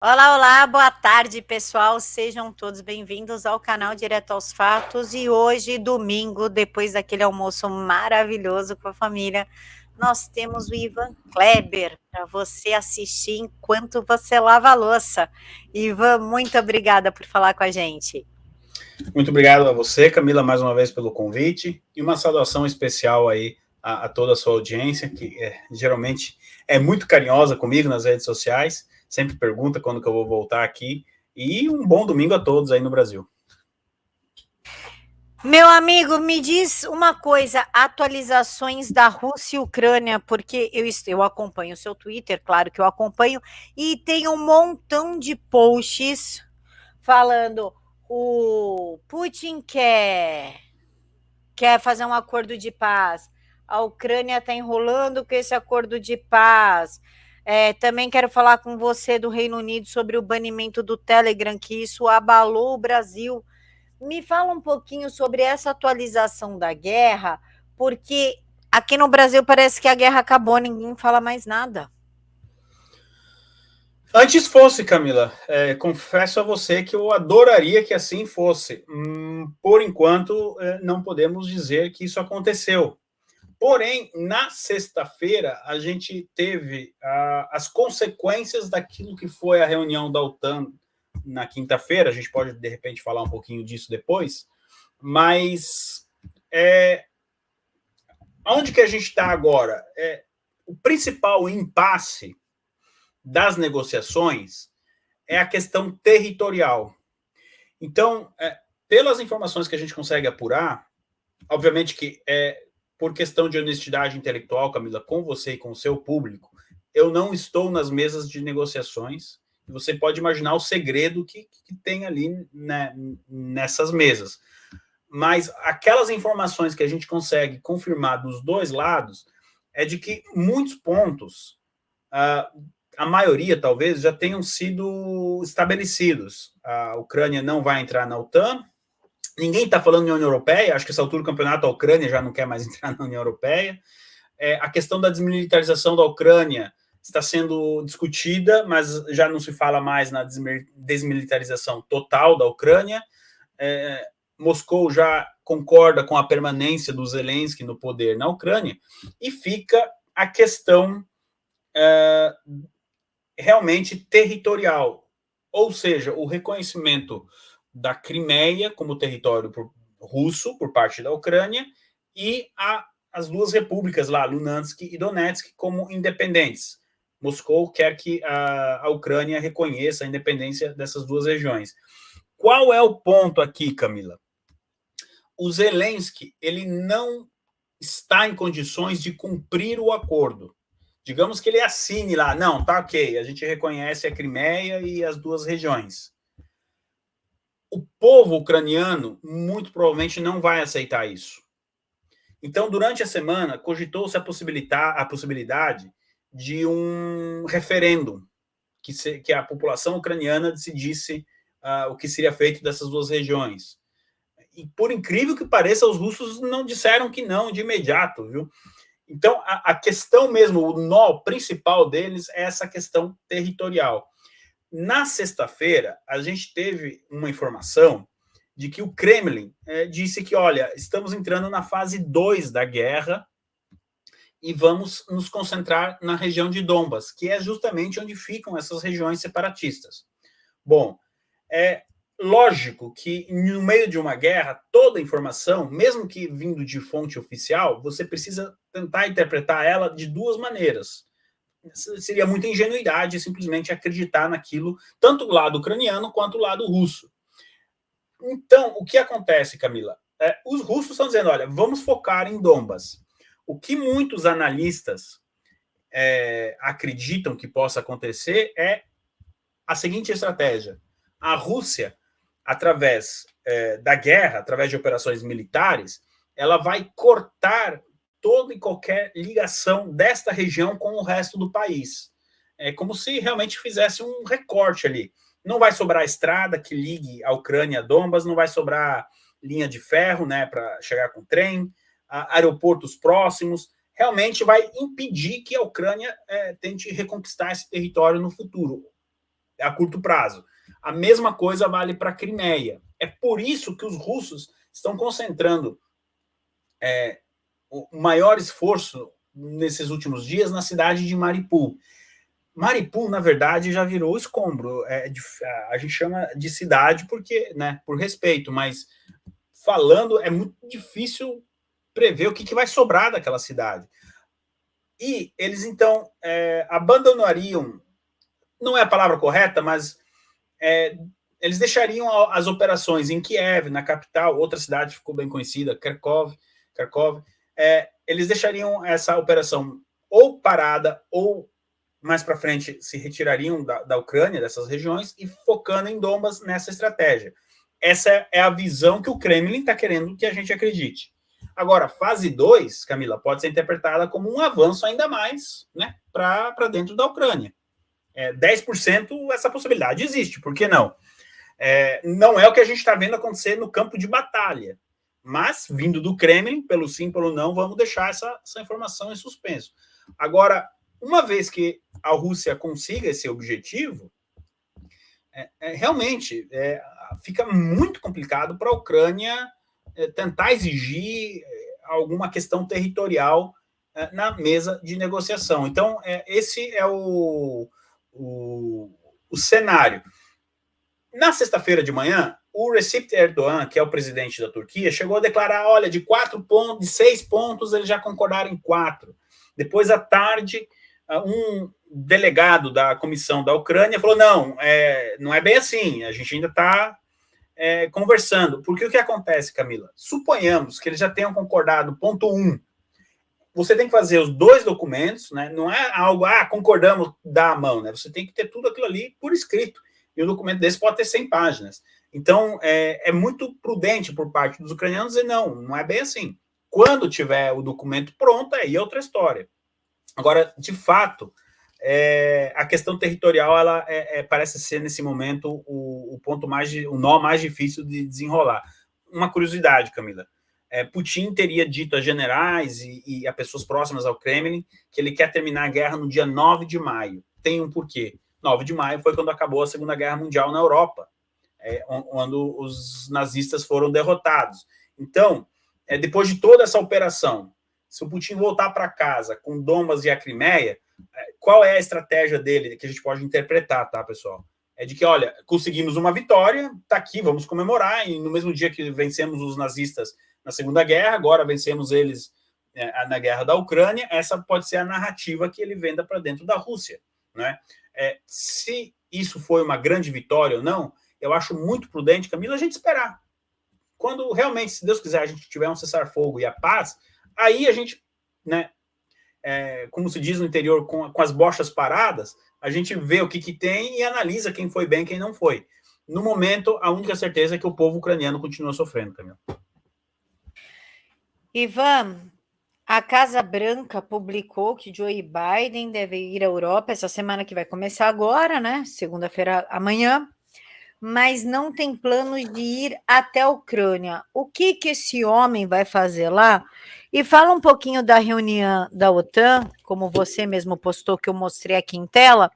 Olá, olá, boa tarde, pessoal. Sejam todos bem-vindos ao canal Direto aos Fatos. E hoje, domingo, depois daquele almoço maravilhoso com a família, nós temos o Ivan Kleber para você assistir enquanto você lava a louça. Ivan, muito obrigada por falar com a gente. Muito obrigado a você, Camila, mais uma vez pelo convite e uma saudação especial aí a toda a sua audiência, que geralmente é muito carinhosa comigo nas redes sociais, sempre pergunta quando que eu vou voltar aqui, e um bom domingo a todos aí no Brasil. Meu amigo, me diz uma coisa, atualizações da Rússia e Ucrânia, porque eu acompanho o seu Twitter, claro que eu acompanho, e tem um montão de posts falando o Putin quer fazer um acordo de paz, a Ucrânia está enrolando com esse acordo de paz. Também quero falar com você do Reino Unido sobre o banimento do Telegram, que isso abalou o Brasil. Me fala um pouquinho sobre essa atualização da guerra, porque aqui no Brasil parece que a guerra acabou, ninguém fala mais nada. Antes fosse, Camila, confesso a você que eu adoraria que assim fosse. Por enquanto, não podemos dizer que isso aconteceu. Porém, na sexta-feira, a gente teve as consequências daquilo que foi a reunião da OTAN na quinta-feira. A gente pode, de repente, falar um pouquinho disso depois. Mas onde que a gente está agora? O principal impasse das negociações é a questão territorial. Então, pelas informações que a gente consegue apurar, obviamente que por questão de honestidade intelectual, Camila, com você e com o seu público, eu não estou nas mesas de negociações. Você pode imaginar o segredo que tem ali, né, nessas mesas. Mas aquelas informações que a gente consegue confirmar dos dois lados é de que muitos pontos, a maioria talvez, já tenham sido estabelecidos. A Ucrânia não vai entrar na OTAN, ninguém está falando de União Europeia, acho que essa altura do campeonato a Ucrânia já não quer mais entrar na União Europeia. A questão da desmilitarização da Ucrânia está sendo discutida, mas já não se fala mais na desmilitarização total da Ucrânia. Moscou já concorda com a permanência do Zelensky no poder na Ucrânia, e fica a questão realmente territorial, ou seja, o reconhecimento da Crimeia como território russo por parte da Ucrânia e as duas repúblicas lá, Luhansk e Donetsk, como independentes. Moscou quer que a Ucrânia reconheça a independência dessas duas regiões. Qual é o ponto aqui, Camila? O Zelensky, ele não está em condições de cumprir o acordo. Digamos que ele assine lá, não, tá ok, a gente reconhece a Crimeia e as duas regiões. O povo ucraniano muito provavelmente não vai aceitar isso. Então, durante a semana, cogitou-se a possibilidade de um referendo, que a população ucraniana decidisse o que seria feito dessas duas regiões. E por incrível que pareça, os russos não disseram que não de imediato, viu? Então, a questão mesmo, o nó principal deles é essa questão territorial. Na sexta-feira, a gente teve uma informação de que o Kremlin disse que, olha, estamos entrando na fase 2 da guerra e vamos nos concentrar na região de Donbas, que é justamente onde ficam essas regiões separatistas. Bom, é lógico que no meio de uma guerra, toda informação, mesmo que vindo de fonte oficial, você precisa tentar interpretar ela de duas maneiras. Seria muita ingenuidade simplesmente acreditar naquilo, tanto do lado ucraniano quanto do lado russo. Então, o que acontece, Camila? Os russos estão dizendo, olha, vamos focar em Donbas. O que muitos analistas acreditam que possa acontecer é a seguinte estratégia. A Rússia, através da guerra, através de operações militares, ela vai cortar toda e qualquer ligação desta região com o resto do país. É como se realmente fizesse um recorte ali. Não vai sobrar estrada que ligue a Ucrânia a Donbas, não vai sobrar linha de ferro, né, para chegar com trem, aeroportos próximos. Realmente vai impedir que a Ucrânia tente reconquistar esse território no futuro. a curto prazo. A mesma coisa vale para a Crimeia. É por isso que os russos estão concentrando o maior esforço nesses últimos dias na cidade de Mariupol. Mariupol, na verdade, já virou escombro. A gente chama de cidade porque, né, por respeito, mas falando, é muito difícil prever o que vai sobrar daquela cidade. E eles, então, abandonariam, não é a palavra correta, mas eles deixariam as operações em Kiev, na capital, outra cidade ficou bem conhecida, Kharkov, eles deixariam essa operação ou parada, ou mais para frente se retirariam da Ucrânia, dessas regiões, e focando em Donbas nessa estratégia. Essa é a visão que o Kremlin está querendo que a gente acredite. Agora, fase 2, Camila, pode ser interpretada como um avanço ainda mais, né, para dentro da Ucrânia. 10% essa possibilidade existe, por que não? Não é o que a gente está vendo acontecer no campo de batalha, mas vindo do Kremlin, pelo sim, pelo não, vamos deixar essa informação em suspenso. Agora, uma vez que a Rússia consiga esse objetivo, realmente fica muito complicado para a Ucrânia tentar exigir alguma questão territorial na mesa de negociação. Então, esse é o cenário. Na sexta-feira de manhã, o Recep Erdogan, que é o presidente da Turquia, chegou a declarar, olha, de 4 pontos, de 6 pontos, eles já concordaram em 4. Depois, à tarde, um delegado da comissão da Ucrânia falou, não é bem assim, a gente ainda está conversando. Porque o que acontece, Camila? Suponhamos que eles já tenham concordado, ponto 1, você tem que fazer os 2 documentos, né? Não é algo, concordamos, dá a mão, né? Você tem que ter tudo aquilo ali por escrito. E um documento desse pode ter 100 páginas. Então, é muito prudente por parte dos ucranianos dizer, não é bem assim. Quando tiver o documento pronto, aí é outra história. Agora, de fato, a questão territorial, ela parece ser, nesse momento, o nó mais difícil de desenrolar. Uma curiosidade, Camila. Putin teria dito a generais e a pessoas próximas ao Kremlin que ele quer terminar a guerra no dia 9 de maio. Tem um porquê. 9 de maio foi quando acabou a Segunda Guerra Mundial na Europa, quando os nazistas foram derrotados. Então, depois de toda essa operação, se o Putin voltar para casa com Donbas e a Crimeia, qual é a estratégia dele que a gente pode interpretar, tá, pessoal? É de que, olha, conseguimos uma vitória, tá aqui, vamos comemorar, e no mesmo dia que vencemos os nazistas na Segunda Guerra, agora vencemos eles na guerra da Ucrânia, essa pode ser a narrativa que ele venda para dentro da Rússia, né? Se isso foi uma grande vitória ou não, eu acho muito prudente, Camila, a gente esperar. Quando realmente, se Deus quiser, a gente tiver um cessar-fogo e a paz, aí a gente, né, como se diz no interior, com as bochas paradas, a gente vê o que tem e analisa quem foi bem e quem não foi. No momento, a única certeza é que o povo ucraniano continua sofrendo, Camila. Ivan, a Casa Branca publicou que Joe Biden deve ir à Europa essa semana que vai começar agora, né? Segunda-feira, amanhã, mas não tem planos de ir até a Ucrânia. O que esse homem vai fazer lá? E fala um pouquinho da reunião da OTAN, como você mesmo postou, que eu mostrei aqui em tela,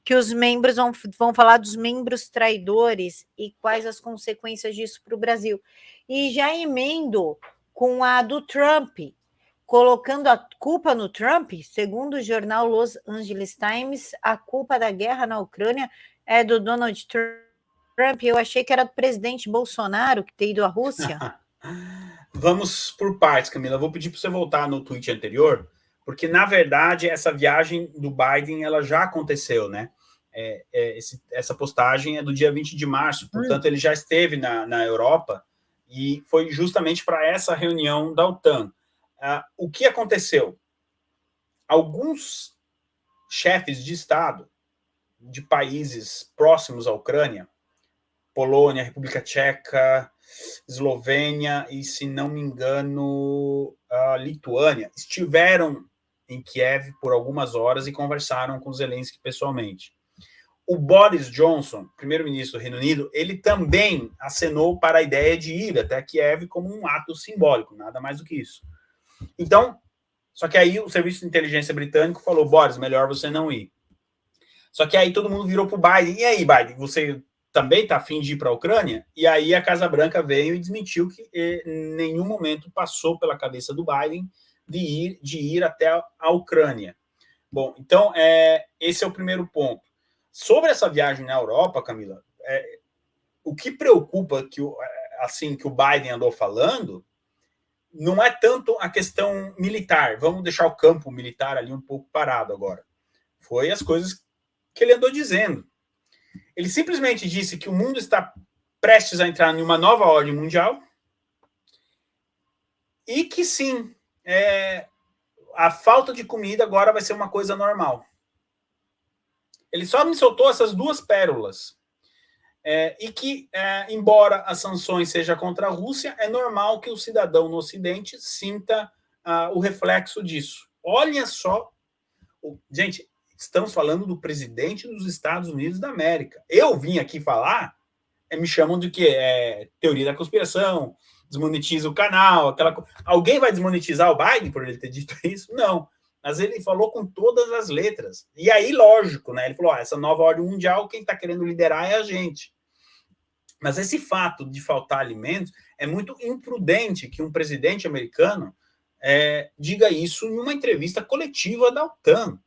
que os membros vão falar dos membros traidores e quais as consequências disso para o Brasil. E já emendo com a do Trump, colocando a culpa no Trump, segundo o jornal Los Angeles Times, a culpa da guerra na Ucrânia é do Donald Trump. Eu achei que era do presidente Bolsonaro que ter ido à Rússia. Vamos por partes, Camila. Eu vou pedir para você voltar no tweet anterior, porque, na verdade, essa viagem do Biden ela já aconteceu, né? Essa postagem é do dia 20 de março, portanto, ele já esteve na Europa e foi justamente para essa reunião da OTAN. O que aconteceu? Alguns chefes de Estado de países próximos à Ucrânia, Polônia, República Tcheca, Eslovênia e, se não me engano, a Lituânia, estiveram em Kiev por algumas horas e conversaram com Zelensky pessoalmente. O Boris Johnson, primeiro-ministro do Reino Unido, ele também acenou para a ideia de ir até Kiev como um ato simbólico, nada mais do que isso. Então, só que aí o Serviço de Inteligência Britânico falou, Boris, melhor você não ir. Só que aí todo mundo virou para o Biden. E aí, Biden, você também está afim de ir para a Ucrânia? E aí a Casa Branca veio e desmentiu que em nenhum momento passou pela cabeça do Biden de ir até a Ucrânia. Bom, então esse é o primeiro ponto. Sobre essa viagem na Europa, Camila, o que preocupa que o Biden andou falando não é tanto a questão militar. Vamos deixar o campo militar ali um pouco parado agora. Foi as coisas que ele andou dizendo. Ele simplesmente disse que o mundo está prestes a entrar em uma nova ordem mundial e que sim, a falta de comida agora vai ser uma coisa normal. Ele só me soltou essas duas pérolas. E que, embora as sanções sejam contra a Rússia, é normal que o cidadão no Ocidente sinta o reflexo disso. Olha só, gente, estamos falando do presidente dos Estados Unidos da América. Eu vim aqui falar, me chamam de que teoria da conspiração, desmonetiza o canal, aquela coisa. Alguém vai desmonetizar o Biden por ele ter dito isso? Não. Mas ele falou com todas as letras. E aí, lógico, né? Ele falou: essa nova ordem mundial, quem está querendo liderar é a gente. Mas esse fato de faltar alimentos é muito imprudente que um presidente americano diga isso em uma entrevista coletiva da OTAN.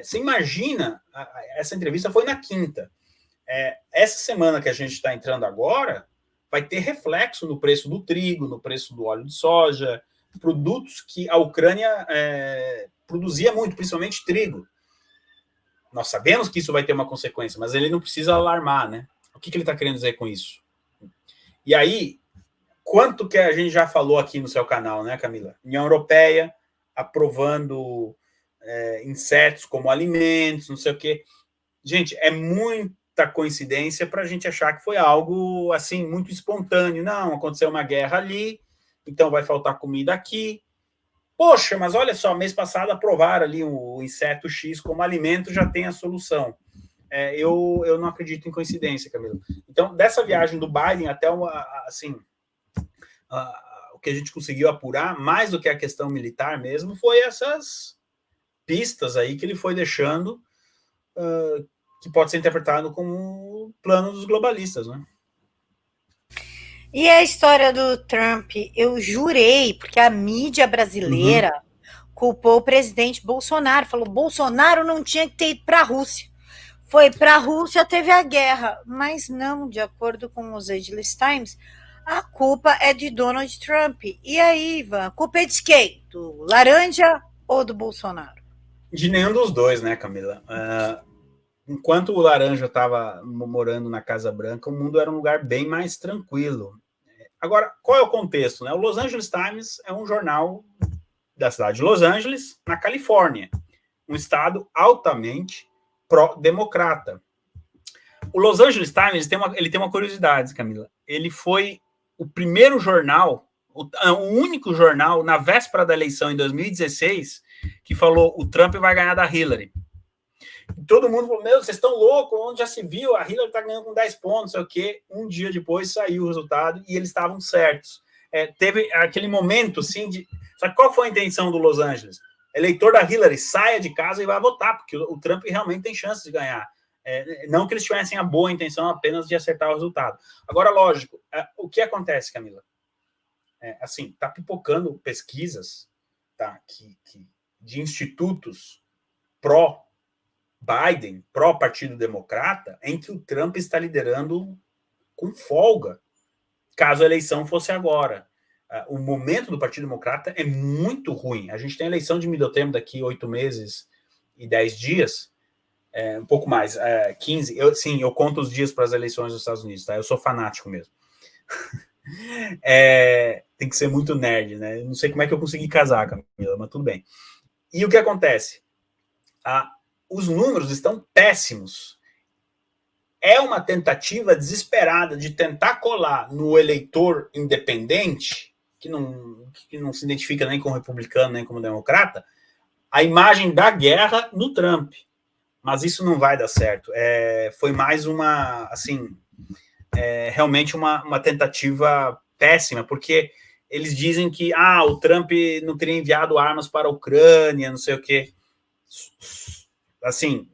Você imagina, essa entrevista foi na quinta. Essa semana que a gente está entrando agora, vai ter reflexo no preço do trigo, no preço do óleo de soja, produtos que a Ucrânia produzia muito, principalmente trigo. Nós sabemos que isso vai ter uma consequência, mas ele não precisa alarmar, né? O que ele está querendo dizer com isso? E aí, quanto que a gente já falou aqui no seu canal, né, Camila? União Europeia aprovando insetos como alimentos, não sei o quê. Gente, é muita coincidência para a gente achar que foi algo assim muito espontâneo. Não, aconteceu uma guerra ali, então vai faltar comida aqui. Poxa, mas olha só, mês passado aprovaram ali o inseto X como alimento, já tem a solução. Eu não acredito em coincidência, Camilo. Então, dessa viagem do Biden até o que a gente conseguiu apurar, mais do que a questão militar mesmo, foi essas pistas aí que ele foi deixando, que pode ser interpretado como plano dos globalistas, né? E a história do Trump, eu jurei, porque a mídia brasileira culpou o presidente Bolsonaro, falou: Bolsonaro não tinha que ter ido para a Rússia. Foi para a Rússia, teve a guerra. Mas não, de acordo com os Angeles Times, a culpa é de Donald Trump. E aí, Ivan, a culpa é de quem? Do Laranja ou do Bolsonaro? De nenhum dos dois, né, Camila? Enquanto o Laranja estava morando na Casa Branca, o mundo era um lugar bem mais tranquilo. Agora, qual é o contexto? Né? O Los Angeles Times é um jornal da cidade de Los Angeles, na Califórnia, um estado altamente pró-democrata. O Los Angeles Times ele tem uma curiosidade, Camila. Ele foi o primeiro jornal, o único jornal, na véspera da eleição em 2016, que falou: o Trump vai ganhar da Hillary. E todo mundo falou: meu, vocês estão loucos, onde já se viu? A Hillary está ganhando com 10 pontos, sei o quê. Um dia depois saiu o resultado e eles estavam certos. Teve aquele momento, assim, de... Só que qual foi a intenção do Los Angeles? Eleitor da Hillary, saia de casa e vai votar, porque o Trump realmente tem chance de ganhar. Não que eles tivessem a boa intenção apenas de acertar o resultado. Agora, lógico, o que acontece, Camila? Assim, está pipocando pesquisas, tá, de institutos pró-Biden, pró-Partido Democrata, em que o Trump está liderando com folga, caso a eleição fosse agora. O momento do Partido Democrata é muito ruim. A gente tem a eleição de middle term daqui 8 meses e 10 dias, um pouco mais, 15. Eu conto os dias para as eleições dos Estados Unidos, tá? Eu sou fanático mesmo. Tem que ser muito nerd, né? Eu não sei como é que eu consegui casar, Camila, mas tudo bem. E o que acontece? Os números estão péssimos. É uma tentativa desesperada de tentar colar no eleitor independente, que não se identifica nem como republicano, nem como democrata, a imagem da guerra no Trump. Mas isso não vai dar certo. Foi mais realmente uma tentativa péssima, porque eles dizem que o Trump não teria enviado armas para a Ucrânia, não sei o quê. Assim,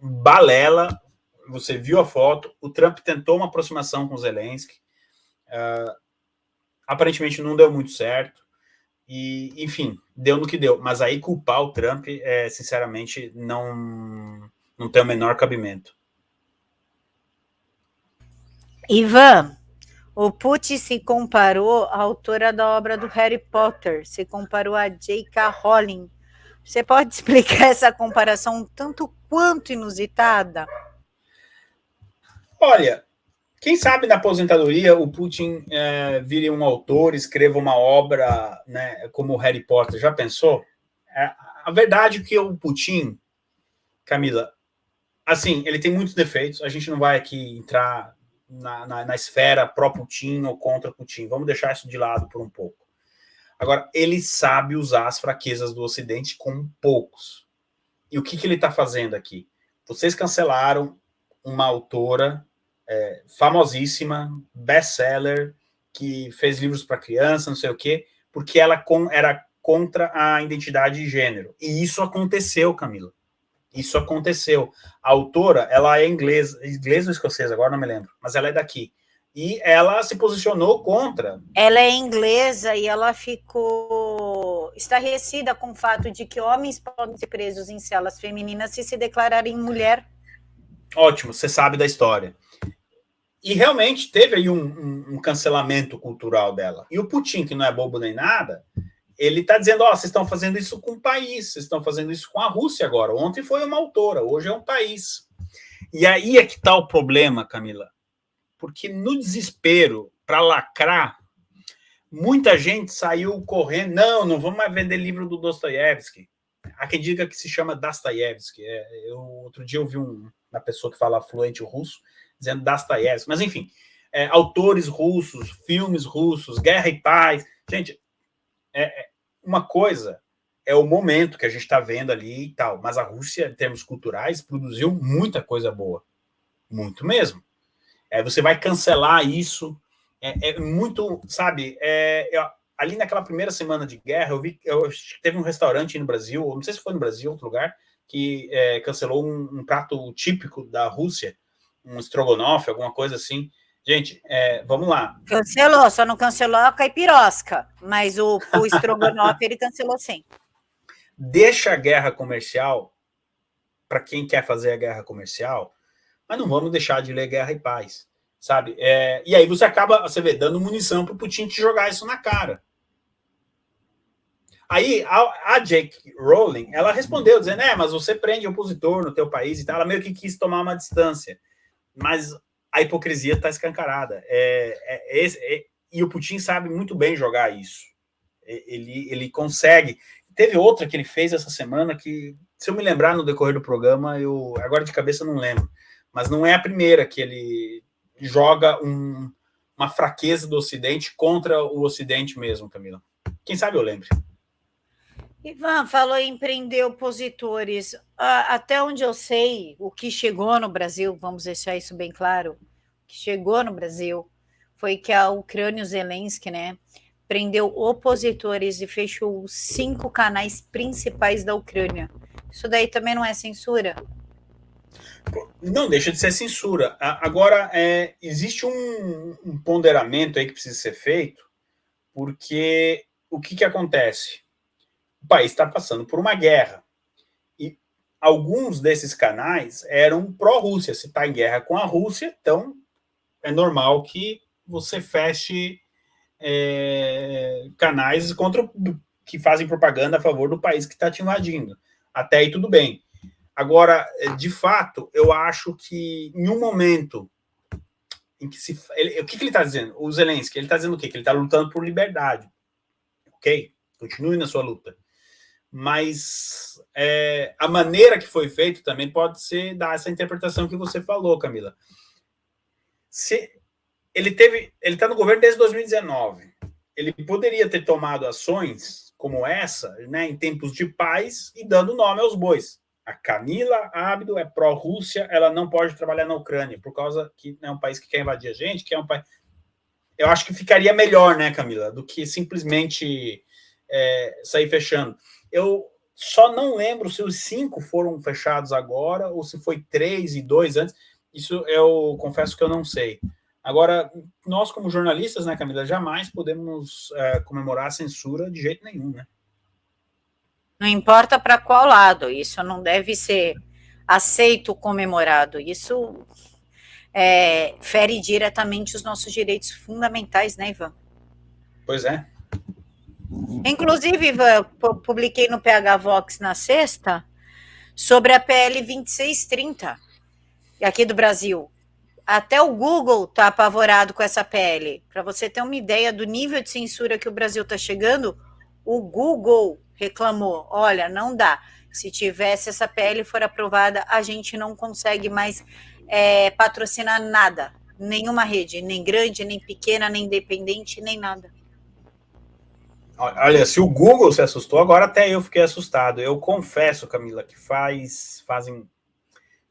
balela. Você viu a foto, o Trump tentou uma aproximação com o Zelensky, aparentemente não deu muito certo, e, enfim, deu no que deu. Mas aí culpar o Trump, sinceramente, não tem o menor cabimento. Ivan, o Pucci se comparou à autora da obra do Harry Potter, se comparou a J.K. Rowling. Você pode explicar essa comparação um tanto quanto inusitada? Olha, quem sabe na aposentadoria o Putin vire um autor, escreva uma obra, né, como Harry Potter. Já pensou? A verdade é que o Putin, Camila, assim, ele tem muitos defeitos. A gente não vai aqui entrar na esfera pró-Putin ou contra Putin. Vamos deixar isso de lado por um pouco. Agora, ele sabe usar as fraquezas do Ocidente com poucos. E o que ele está fazendo aqui? Vocês cancelaram uma autora famosíssima, best-seller, que fez livros para criança, não sei o quê, porque ela era contra a identidade de gênero. E isso aconteceu, Camila. Isso aconteceu. A autora, ela é inglesa ou escocesa, agora não me lembro, mas ela é daqui. E ela se posicionou contra. Ela é inglesa e ela ficou estarrecida com o fato de que homens podem ser presos em celas femininas se declararem mulher. Ótimo, você sabe da história. E realmente teve aí um cancelamento cultural dela. E o Putin, que não é bobo nem nada, ele está dizendo, vocês estão fazendo isso com o país, vocês estão fazendo isso com a Rússia agora. Ontem foi uma autora, hoje é um país. E aí é que está o problema, Camila. Porque no desespero, para lacrar, muita gente saiu correndo. Não vamos mais vender livro do Dostoiévski. Há quem diga que se chama Dostoiévski. Outro dia eu vi uma pessoa que fala fluente russo, dizendo Dostoiévski. Mas, enfim, autores russos, filmes russos, Guerra e Paz. Gente, uma coisa é o momento que a gente está vendo ali e tal, mas a Rússia, em termos culturais, produziu muita coisa boa. Muito mesmo. Você vai cancelar isso. Muito, sabe, ali naquela primeira semana de guerra, eu teve um restaurante no Brasil, não sei se foi no Brasil, outro lugar, que cancelou um prato típico da Rússia, um estrogonofe, alguma coisa assim. Gente, vamos lá. Cancelou, só não cancelou a caipirosca, mas o estrogonofe ele cancelou sim. Deixa a guerra comercial para quem quer fazer a guerra comercial, mas não vamos deixar de ler Guerra e Paz, sabe? E aí você acaba, você vê, dando munição para o Putin te jogar isso na cara. Aí a J.K. Rowling, ela respondeu dizendo, mas você prende opositor no teu país e tal. Ela meio que quis tomar uma distância, mas a hipocrisia está escancarada. E o Putin sabe muito bem jogar isso. Ele consegue. Teve outra que ele fez essa semana que, se eu me lembrar no decorrer do programa, agora de cabeça não lembro, mas não é a primeira que ele joga uma fraqueza do Ocidente contra o Ocidente mesmo, Camila. Quem sabe eu lembre. Ivan falou em prender opositores. Até onde eu sei, o que chegou no Brasil, vamos deixar isso bem claro, o que chegou no Brasil foi que a Ucrânia, o Zelensky, né, prendeu opositores e fechou 5 canais principais da Ucrânia. Isso daí também não é censura? Não deixa de ser censura. Agora, existe um ponderamento aí que precisa ser feito, porque o que acontece? O país está passando por uma guerra. E alguns desses canais eram pró-Rússia. Se está em guerra com a Rússia, então é normal que você feche canais que fazem propaganda a favor do país que está te invadindo. Até aí tudo bem. Agora, de fato, eu acho que em um momento em que o que ele está dizendo? O Zelensky, ele está dizendo o quê? Que ele está lutando por liberdade. Ok? Continue na sua luta. Mas a maneira que foi feito também pode ser dar essa interpretação que você falou, Camila. Ele está no governo desde 2019. Ele poderia ter tomado ações como essa, né, em tempos de paz e dando nome aos bois. A Camila Abdo é pró-Rússia, ela não pode trabalhar na Ucrânia, por causa que é um país que quer invadir a gente, que é um país... Eu acho que ficaria melhor, né, Camila, do que simplesmente sair fechando. Só não lembro se os 5 foram fechados agora ou se foi 3 e 2 antes. Isso eu confesso que eu não sei. Agora, nós como jornalistas, né, Camila, jamais podemos comemorar a censura de jeito nenhum, né? Não importa para qual lado, isso não deve ser aceito, comemorado. Isso fere diretamente os nossos direitos fundamentais, né, Ivan? Pois é. Inclusive, Ivan, publiquei no PH Vox na sexta sobre a PL 2630, aqui do Brasil. Até o Google está apavorado com essa PL. Para você ter uma ideia do nível de censura que o Brasil está chegando, o Google reclamou: olha, não dá. Se tivesse essa PL for aprovada, a gente não consegue mais patrocinar nada. Nenhuma rede, nem grande, nem pequena, nem independente, nem nada. Olha, se o Google se assustou, agora até eu fiquei assustado. Eu confesso, Camila, que fazem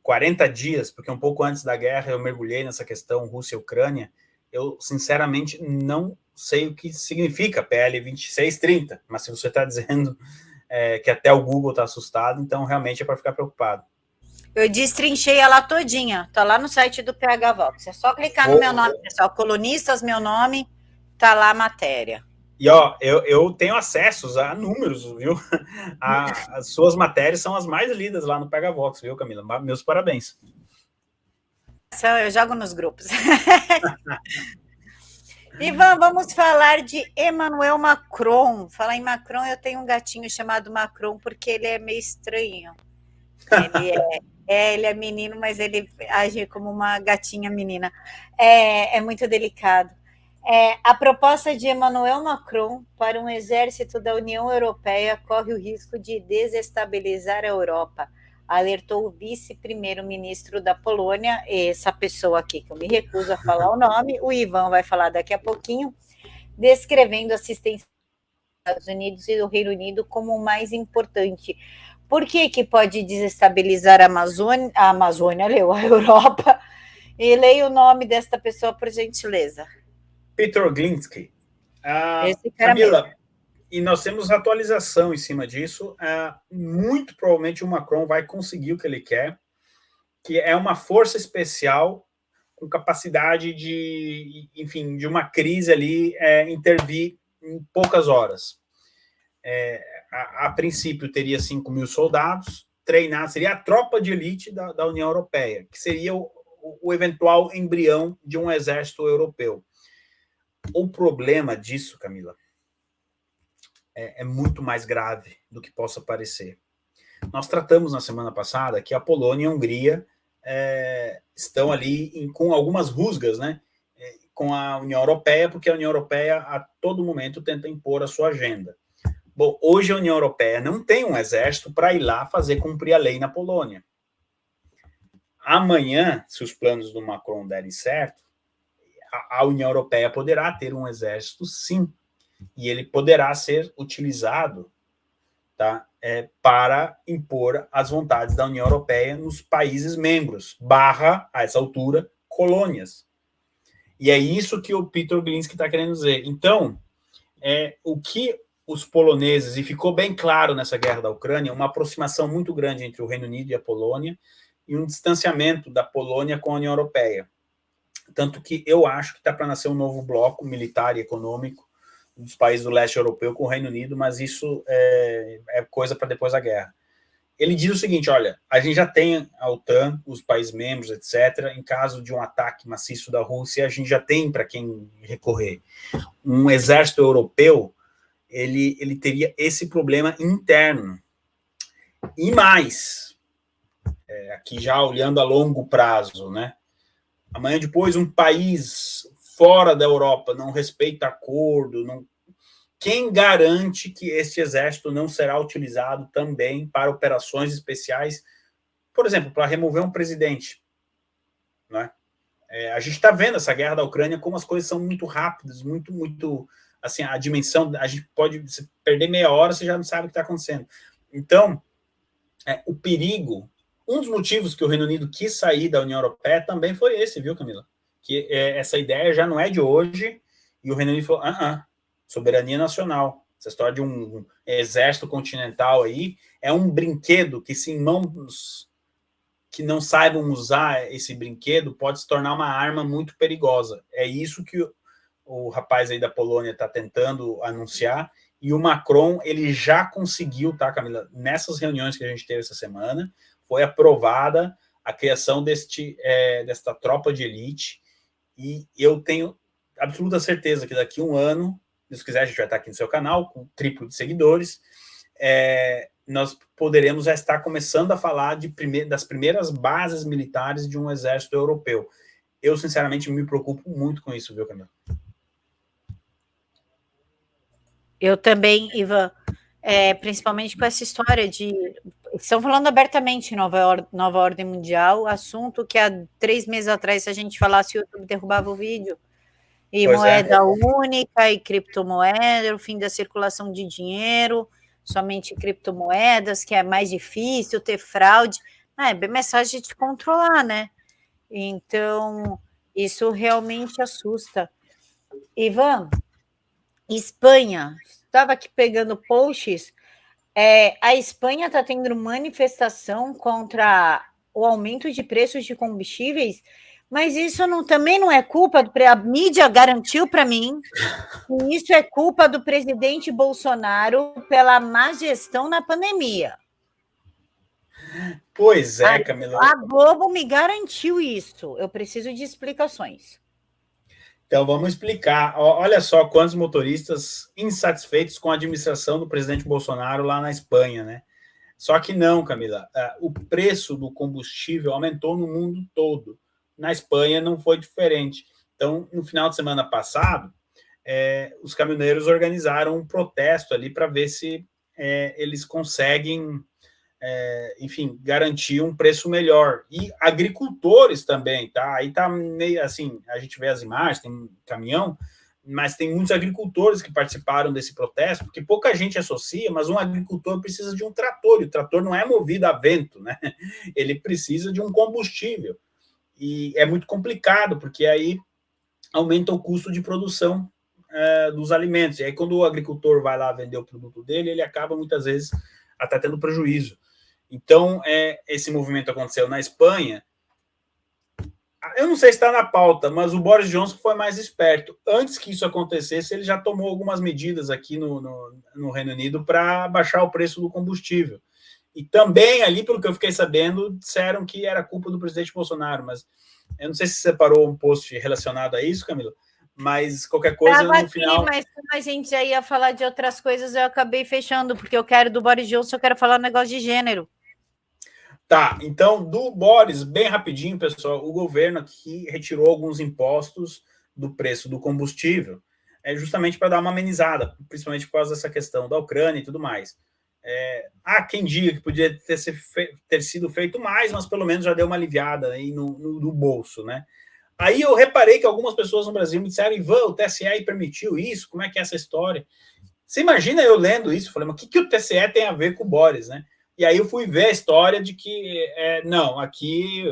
40 dias, porque um pouco antes da guerra eu mergulhei nessa questão Rússia e Ucrânia. Eu, sinceramente, não sei o que significa PL 2630, mas se você está dizendo que até o Google está assustado, então realmente é para ficar preocupado. Eu destrinchei ela todinha, tá lá no site do PH Vox. É só clicar no meu nome, pessoal. Colunistas, meu nome, tá lá a matéria. E ó, eu tenho acessos a números, viu? As suas matérias são as mais lidas lá no PH Vox, viu, Camila? Meus parabéns. Eu jogo nos grupos. Ivan, vamos falar de Emmanuel Macron. Falar em Macron, eu tenho um gatinho chamado Macron porque ele é meio estranho. Ele é menino, mas ele age como uma gatinha menina. É muito delicado. A proposta de Emmanuel Macron para um exército da União Europeia corre o risco de desestabilizar a Europa, alertou o vice-primeiro-ministro da Polônia, essa pessoa aqui que eu me recuso a falar o nome, o Ivan vai falar daqui a pouquinho, descrevendo a assistência dos Estados Unidos e do Reino Unido como o mais importante. Por que pode desestabilizar a Amazônia, leu, a Europa? E leia o nome desta pessoa, por gentileza. Peter Glinsky. Camila, mesmo. E nós temos atualização em cima disso. Muito provavelmente o Macron vai conseguir o que ele quer, que é uma força especial com capacidade de, enfim, de uma crise ali intervir em poucas horas. A princípio teria 5 mil soldados treinados, seria a tropa de elite da União Europeia, que seria o eventual embrião de um exército europeu. O problema disso, Camila, é muito mais grave do que possa parecer. Nós tratamos na semana passada que a Polônia e a Hungria estão ali com algumas rusgas, né, com a União Europeia, porque a União Europeia a todo momento tenta impor a sua agenda. Bom, hoje a União Europeia não tem um exército para ir lá fazer cumprir a lei na Polônia. Amanhã, se os planos do Macron derem certo, a União Europeia poderá ter um exército, sim, e ele poderá ser utilizado, tá, para impor as vontades da União Europeia nos países membros, a essa altura, colônias. E é isso que o Peter Glinsky está querendo dizer. Então, o que os poloneses, e ficou bem claro nessa guerra da Ucrânia, uma aproximação muito grande entre o Reino Unido e a Polônia, e um distanciamento da Polônia com a União Europeia. Tanto que eu acho que está para nascer um novo bloco militar e econômico dos países do leste europeu com o Reino Unido, mas isso é coisa para depois da guerra. Ele diz o seguinte, olha, a gente já tem a OTAN, os países membros, etc. Em caso de um ataque maciço da Rússia, a gente já tem para quem recorrer. Um exército europeu, ele teria esse problema interno. E mais, aqui já olhando a longo prazo, né? Amanhã depois um país fora da Europa não respeita acordo, quem garante que este exército não será utilizado também para operações especiais, por exemplo, para remover um presidente? Né? A gente está vendo essa guerra da Ucrânia como as coisas são muito rápidas, muito assim, a dimensão, a gente pode perder meia hora, você já não sabe o que está acontecendo. Então, o perigo, um dos motivos que o Reino Unido quis sair da União Europeia também foi esse, viu, Camila? Que essa ideia já não é de hoje, e o Reino Unido falou, soberania nacional, essa história de um exército continental aí, é um brinquedo que, se em mãos que não saibam usar esse brinquedo, pode se tornar uma arma muito perigosa. É isso que o rapaz aí da Polônia está tentando anunciar, e o Macron, ele já conseguiu, tá, Camila? Nessas reuniões que a gente teve essa semana, foi aprovada a criação desta tropa de elite, e eu tenho absoluta certeza que daqui a um ano, se quiser, a gente vai estar aqui no seu canal, com triplo de seguidores, nós poderemos já estar começando a falar das primeiras bases militares de um exército europeu. Eu, sinceramente, me preocupo muito com isso, viu, Camila? Eu também, Ivan, principalmente com essa história de... Estão falando abertamente em nova ordem mundial, assunto que há 3 meses atrás, se a gente falasse, o YouTube derrubava o vídeo. E Pois moeda única, e criptomoeda, o fim da circulação de dinheiro, somente criptomoedas, que é mais difícil ter fraude. É bem mais fácil de controlar, né? Então, isso realmente assusta. Ivan, Espanha, estava aqui pegando posts, a Espanha está tendo manifestação contra o aumento de preços de combustíveis, mas isso também não é culpa, a mídia garantiu para mim, que isso é culpa do presidente Bolsonaro pela má gestão na pandemia. Pois é, Camila. A Globo me garantiu isso, eu preciso de explicações. Então, vamos explicar. Olha só quantos motoristas insatisfeitos com a administração do presidente Bolsonaro lá na Espanha, né? Só que não, Camila. O preço do combustível aumentou no mundo todo. Na Espanha não foi diferente. Então, no final de semana passado, os caminhoneiros organizaram um protesto ali para ver se eles conseguem, enfim, garantir um preço melhor. E agricultores também, tá? Aí tá meio assim, a gente vê as imagens, tem um caminhão, mas tem muitos agricultores que participaram desse protesto, porque pouca gente associa, mas um agricultor precisa de um trator, e o trator não é movido a vento, né? Ele precisa de um combustível. E é muito complicado, porque aí aumenta o custo de produção dos alimentos. E aí, quando o agricultor vai lá vender o produto dele, ele acaba, muitas vezes, até tendo prejuízo. Então, esse movimento aconteceu na Espanha. Eu não sei se está na pauta, mas o Boris Johnson foi mais esperto. Antes que isso acontecesse, ele já tomou algumas medidas aqui no Reino Unido para baixar o preço do combustível. E também ali, pelo que eu fiquei sabendo, disseram que era culpa do presidente Bolsonaro, mas eu não sei se você separou um post relacionado a isso, Camila, mas qualquer coisa Tava no final... aqui, mas como a gente já ia falar de outras coisas, eu acabei fechando, porque eu quero do Boris Johnson, eu quero falar um negócio de gênero. Tá, então, do Boris, bem rapidinho, pessoal, o governo aqui retirou alguns impostos do preço do combustível, justamente para dar uma amenizada, principalmente por causa dessa questão da Ucrânia e tudo mais. Há quem diga que podia ter sido feito mais, mas pelo menos já deu uma aliviada aí no bolso, né? Aí eu reparei que algumas pessoas no Brasil me disseram: Ivan, o TSE permitiu isso? Como é que é essa história? Você imagina eu lendo isso? Falei, mas o que o TSE tem a ver com o Boris, né? E aí eu fui ver a história de que, não, aqui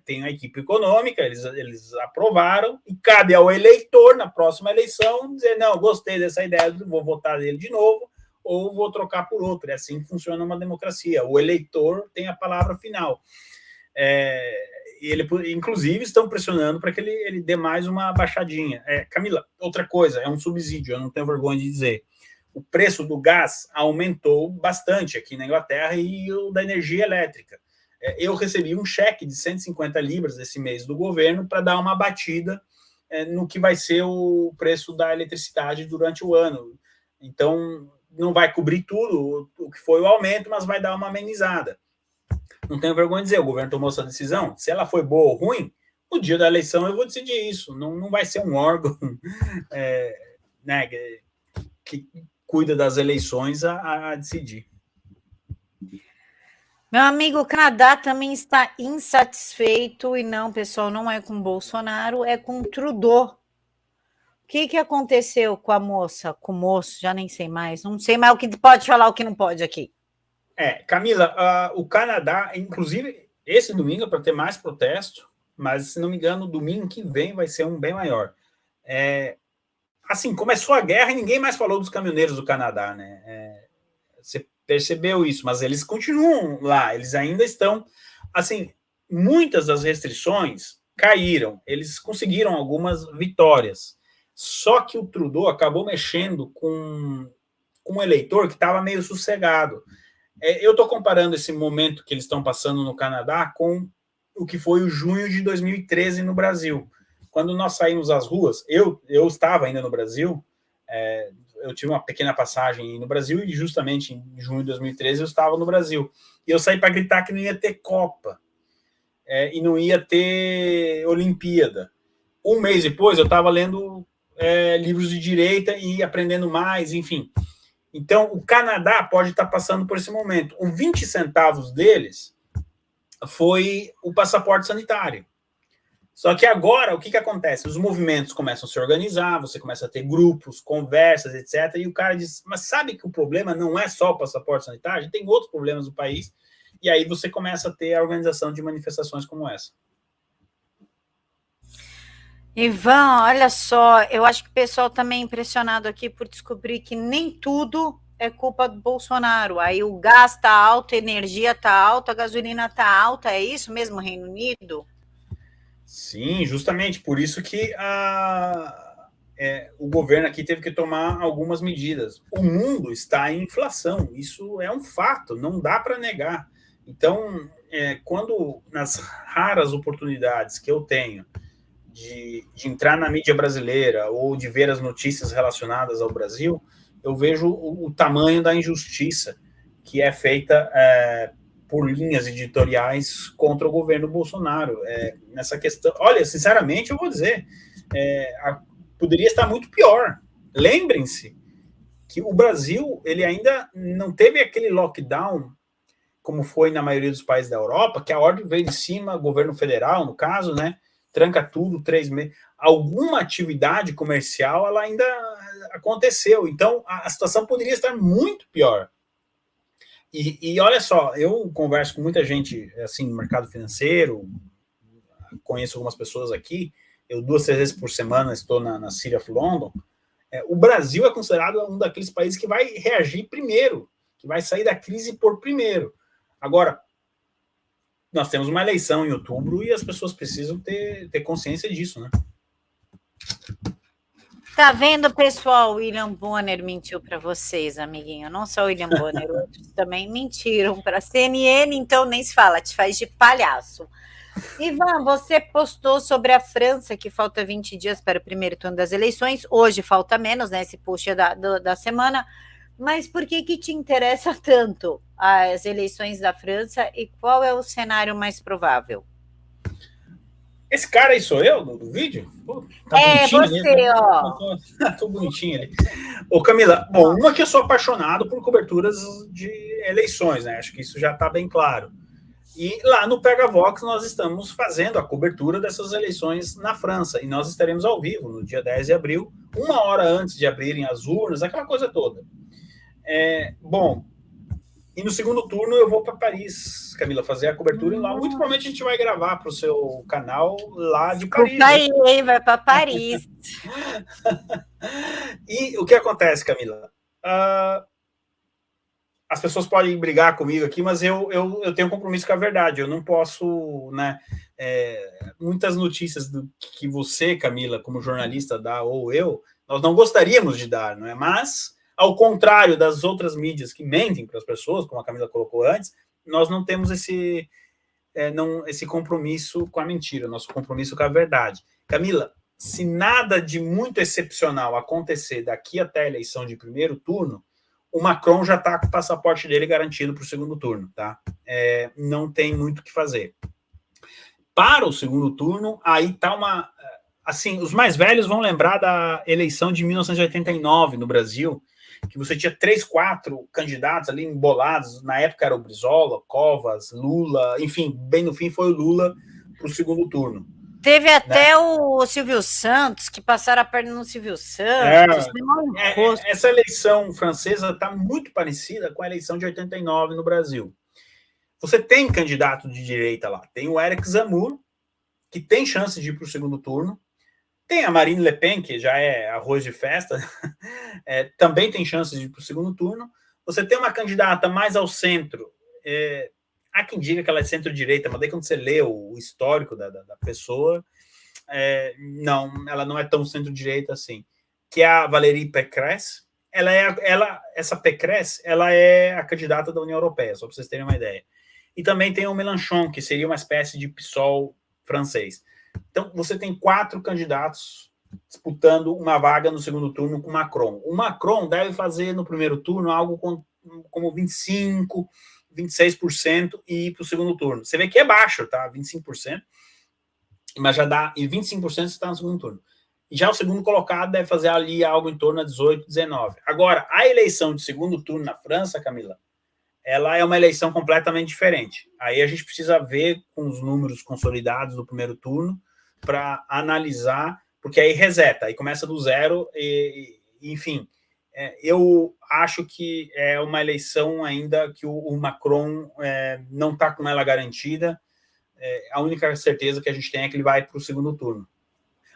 tem a equipe econômica, eles aprovaram, e cabe ao eleitor, na próxima eleição, dizer, não, gostei dessa ideia, vou votar nele de novo, ou vou trocar por outro. É assim que funciona uma democracia. O eleitor tem a palavra final. Inclusive, estão pressionando para que ele dê mais uma baixadinha. Camila, outra coisa, é um subsídio, eu não tenho vergonha de dizer. O preço do gás aumentou bastante aqui na Inglaterra e o da energia elétrica. Eu recebi um cheque de 150 libras esse mês do governo para dar uma batida no que vai ser o preço da eletricidade durante o ano. Então, não vai cobrir tudo o que foi o aumento, mas vai dar uma amenizada. Não tenho vergonha de dizer, o governo tomou essa decisão. Se ela foi boa ou ruim, no dia da eleição eu vou decidir isso. Não vai ser um órgão né, que cuida das eleições a decidir. Meu amigo, o Canadá também está insatisfeito, e não, pessoal, não é com Bolsonaro, é com Trudeau. O que aconteceu com a moça, com o moço, já nem sei mais, não sei mais o que pode falar, o que não pode aqui. Camila, o Canadá, inclusive, esse domingo é para ter mais protesto, mas, se não me engano, domingo que vem vai ser um bem maior. assim, começou a guerra e ninguém mais falou dos caminhoneiros do Canadá, né? Você percebeu isso, mas eles continuam lá, eles ainda estão, assim, muitas das restrições caíram, eles conseguiram algumas vitórias, só que o Trudeau acabou mexendo com um eleitor que estava meio sossegado. Eu estou comparando esse momento que eles estão passando no Canadá com o que foi o junho de 2013 no Brasil. Quando nós saímos às ruas, eu estava ainda no Brasil, eu tive uma pequena passagem no Brasil e justamente em junho de 2013 eu estava no Brasil. E eu saí para gritar que não ia ter Copa e não ia ter Olimpíada. Um mês depois eu estava lendo livros de direita e aprendendo mais, enfim. Então, o Canadá pode estar passando por esse momento. Os 20 centavos deles foi o passaporte sanitário. Só que agora, o que acontece? Os movimentos começam a se organizar, você começa a ter grupos, conversas, etc. E o cara diz, mas sabe que o problema não é só o passaporte sanitário? A gente tem outros problemas no país. E aí você começa a ter a organização de manifestações como essa. Ivan, olha só, eu acho que o pessoal também é impressionado aqui por descobrir que nem tudo é culpa do Bolsonaro. Aí o gás está alto, a energia está alta, a gasolina está alta, é isso mesmo, Reino Unido? Sim, justamente por isso que o governo aqui teve que tomar algumas medidas. O mundo está em inflação, isso é um fato, não dá para negar. Então, quando nas raras oportunidades que eu tenho de entrar na mídia brasileira ou de ver as notícias relacionadas ao Brasil, eu vejo o tamanho da injustiça que é feita por linhas editoriais contra o governo Bolsonaro. Nessa questão, olha, sinceramente, eu vou dizer, poderia estar muito pior. Lembrem-se que o Brasil ele ainda não teve aquele lockdown como foi na maioria dos países da Europa, que a ordem veio de cima, governo federal, no caso, né? Tranca tudo, 3 meses. Alguma atividade comercial ela ainda aconteceu. Então, a situação poderia estar muito pior. E olha só, eu converso com muita gente assim no mercado financeiro, conheço algumas pessoas aqui, eu 2, 3 vezes por semana estou na City of London. O Brasil é considerado um daqueles países que vai reagir primeiro, que vai sair da crise por primeiro. Agora, nós temos uma eleição em outubro e as pessoas precisam ter consciência disso, né? Tá vendo, pessoal? William Bonner mentiu para vocês, amiguinho. Não só o William Bonner, outros também mentiram para a CNN, então nem se fala, te faz de palhaço. Ivan, você postou sobre a França que falta 20 dias para o primeiro turno das eleições. Hoje falta menos, né? Esse push é da semana. Mas por que te interessa tanto as eleições da França e qual é o cenário mais provável? Esse cara aí sou eu do vídeo? Pô, tá bonitinho você, ali, né? Ó. Tô bonitinho ali. Ô, Camila, bom, uma que eu sou apaixonado por coberturas de eleições, né? Acho que isso já tá bem claro. E lá no Pega Vox nós estamos fazendo a cobertura dessas eleições na França. E nós estaremos ao vivo no dia 10 de abril, 1 hora antes de abrirem as urnas, aquela coisa toda. Bom, e no segundo turno eu vou para Paris, Camila, fazer a cobertura lá. Muito provavelmente a gente vai gravar para o seu canal lá de Paris. Aí, vai para Paris. E o que acontece, Camila? As pessoas podem brigar comigo aqui, mas eu tenho um compromisso com a verdade. Eu não posso, né? Muitas notícias que você, Camila, como jornalista, dá, ou eu, nós não gostaríamos de dar, não é? Mas, ao contrário das outras mídias que mentem para as pessoas, como a Camila colocou antes, nós não temos esse compromisso com a mentira, nosso compromisso com a verdade. Camila, se nada de muito excepcional acontecer daqui até a eleição de primeiro turno, o Macron já está com o passaporte dele garantido para o segundo turno, tá? Não tem muito o que fazer. Para o segundo turno, aí tá uma... Assim, os mais velhos vão lembrar da eleição de 1989 no Brasil, que você tinha 3, 4 candidatos ali embolados. Na época era o Brizola, Covas, Lula, enfim, bem no fim foi o Lula para o segundo turno. Teve até o Silvio Santos, que passaram a perna no Silvio Santos. Essa eleição francesa está muito parecida com a eleição de 89 no Brasil. Você tem candidato de direita lá. Tem o Éric Zemmour, que tem chance de ir para o segundo turno. Tem a Marine Le Pen, que já é arroz de festa, também tem chances de ir para o segundo turno. Você tem uma candidata mais ao centro, há quem diga que ela é centro-direita, mas daí quando você lê o histórico da pessoa, não, ela não é tão centro-direita assim, que é a Valérie Pécresse. Essa Pécresse, ela é a candidata da União Europeia, só para vocês terem uma ideia. E também tem o Mélenchon, que seria uma espécie de PSOL francês. Então, você tem 4 candidatos disputando uma vaga no segundo turno com o Macron. O Macron deve fazer no primeiro turno algo como 25%, 26% e ir para o segundo turno. Você vê que é baixo, tá? 25%, mas já dá... E 25% você está no segundo turno. E já o segundo colocado deve fazer ali algo em torno de 18%, 19%. Agora, a eleição de segundo turno na França, Camila, ela é uma eleição completamente diferente. Aí a gente precisa ver com os números consolidados do primeiro turno para analisar, porque aí reseta, aí começa do zero, enfim. Eu acho que é uma eleição ainda que o Macron não está com ela garantida. A única certeza que a gente tem é que ele vai para o segundo turno.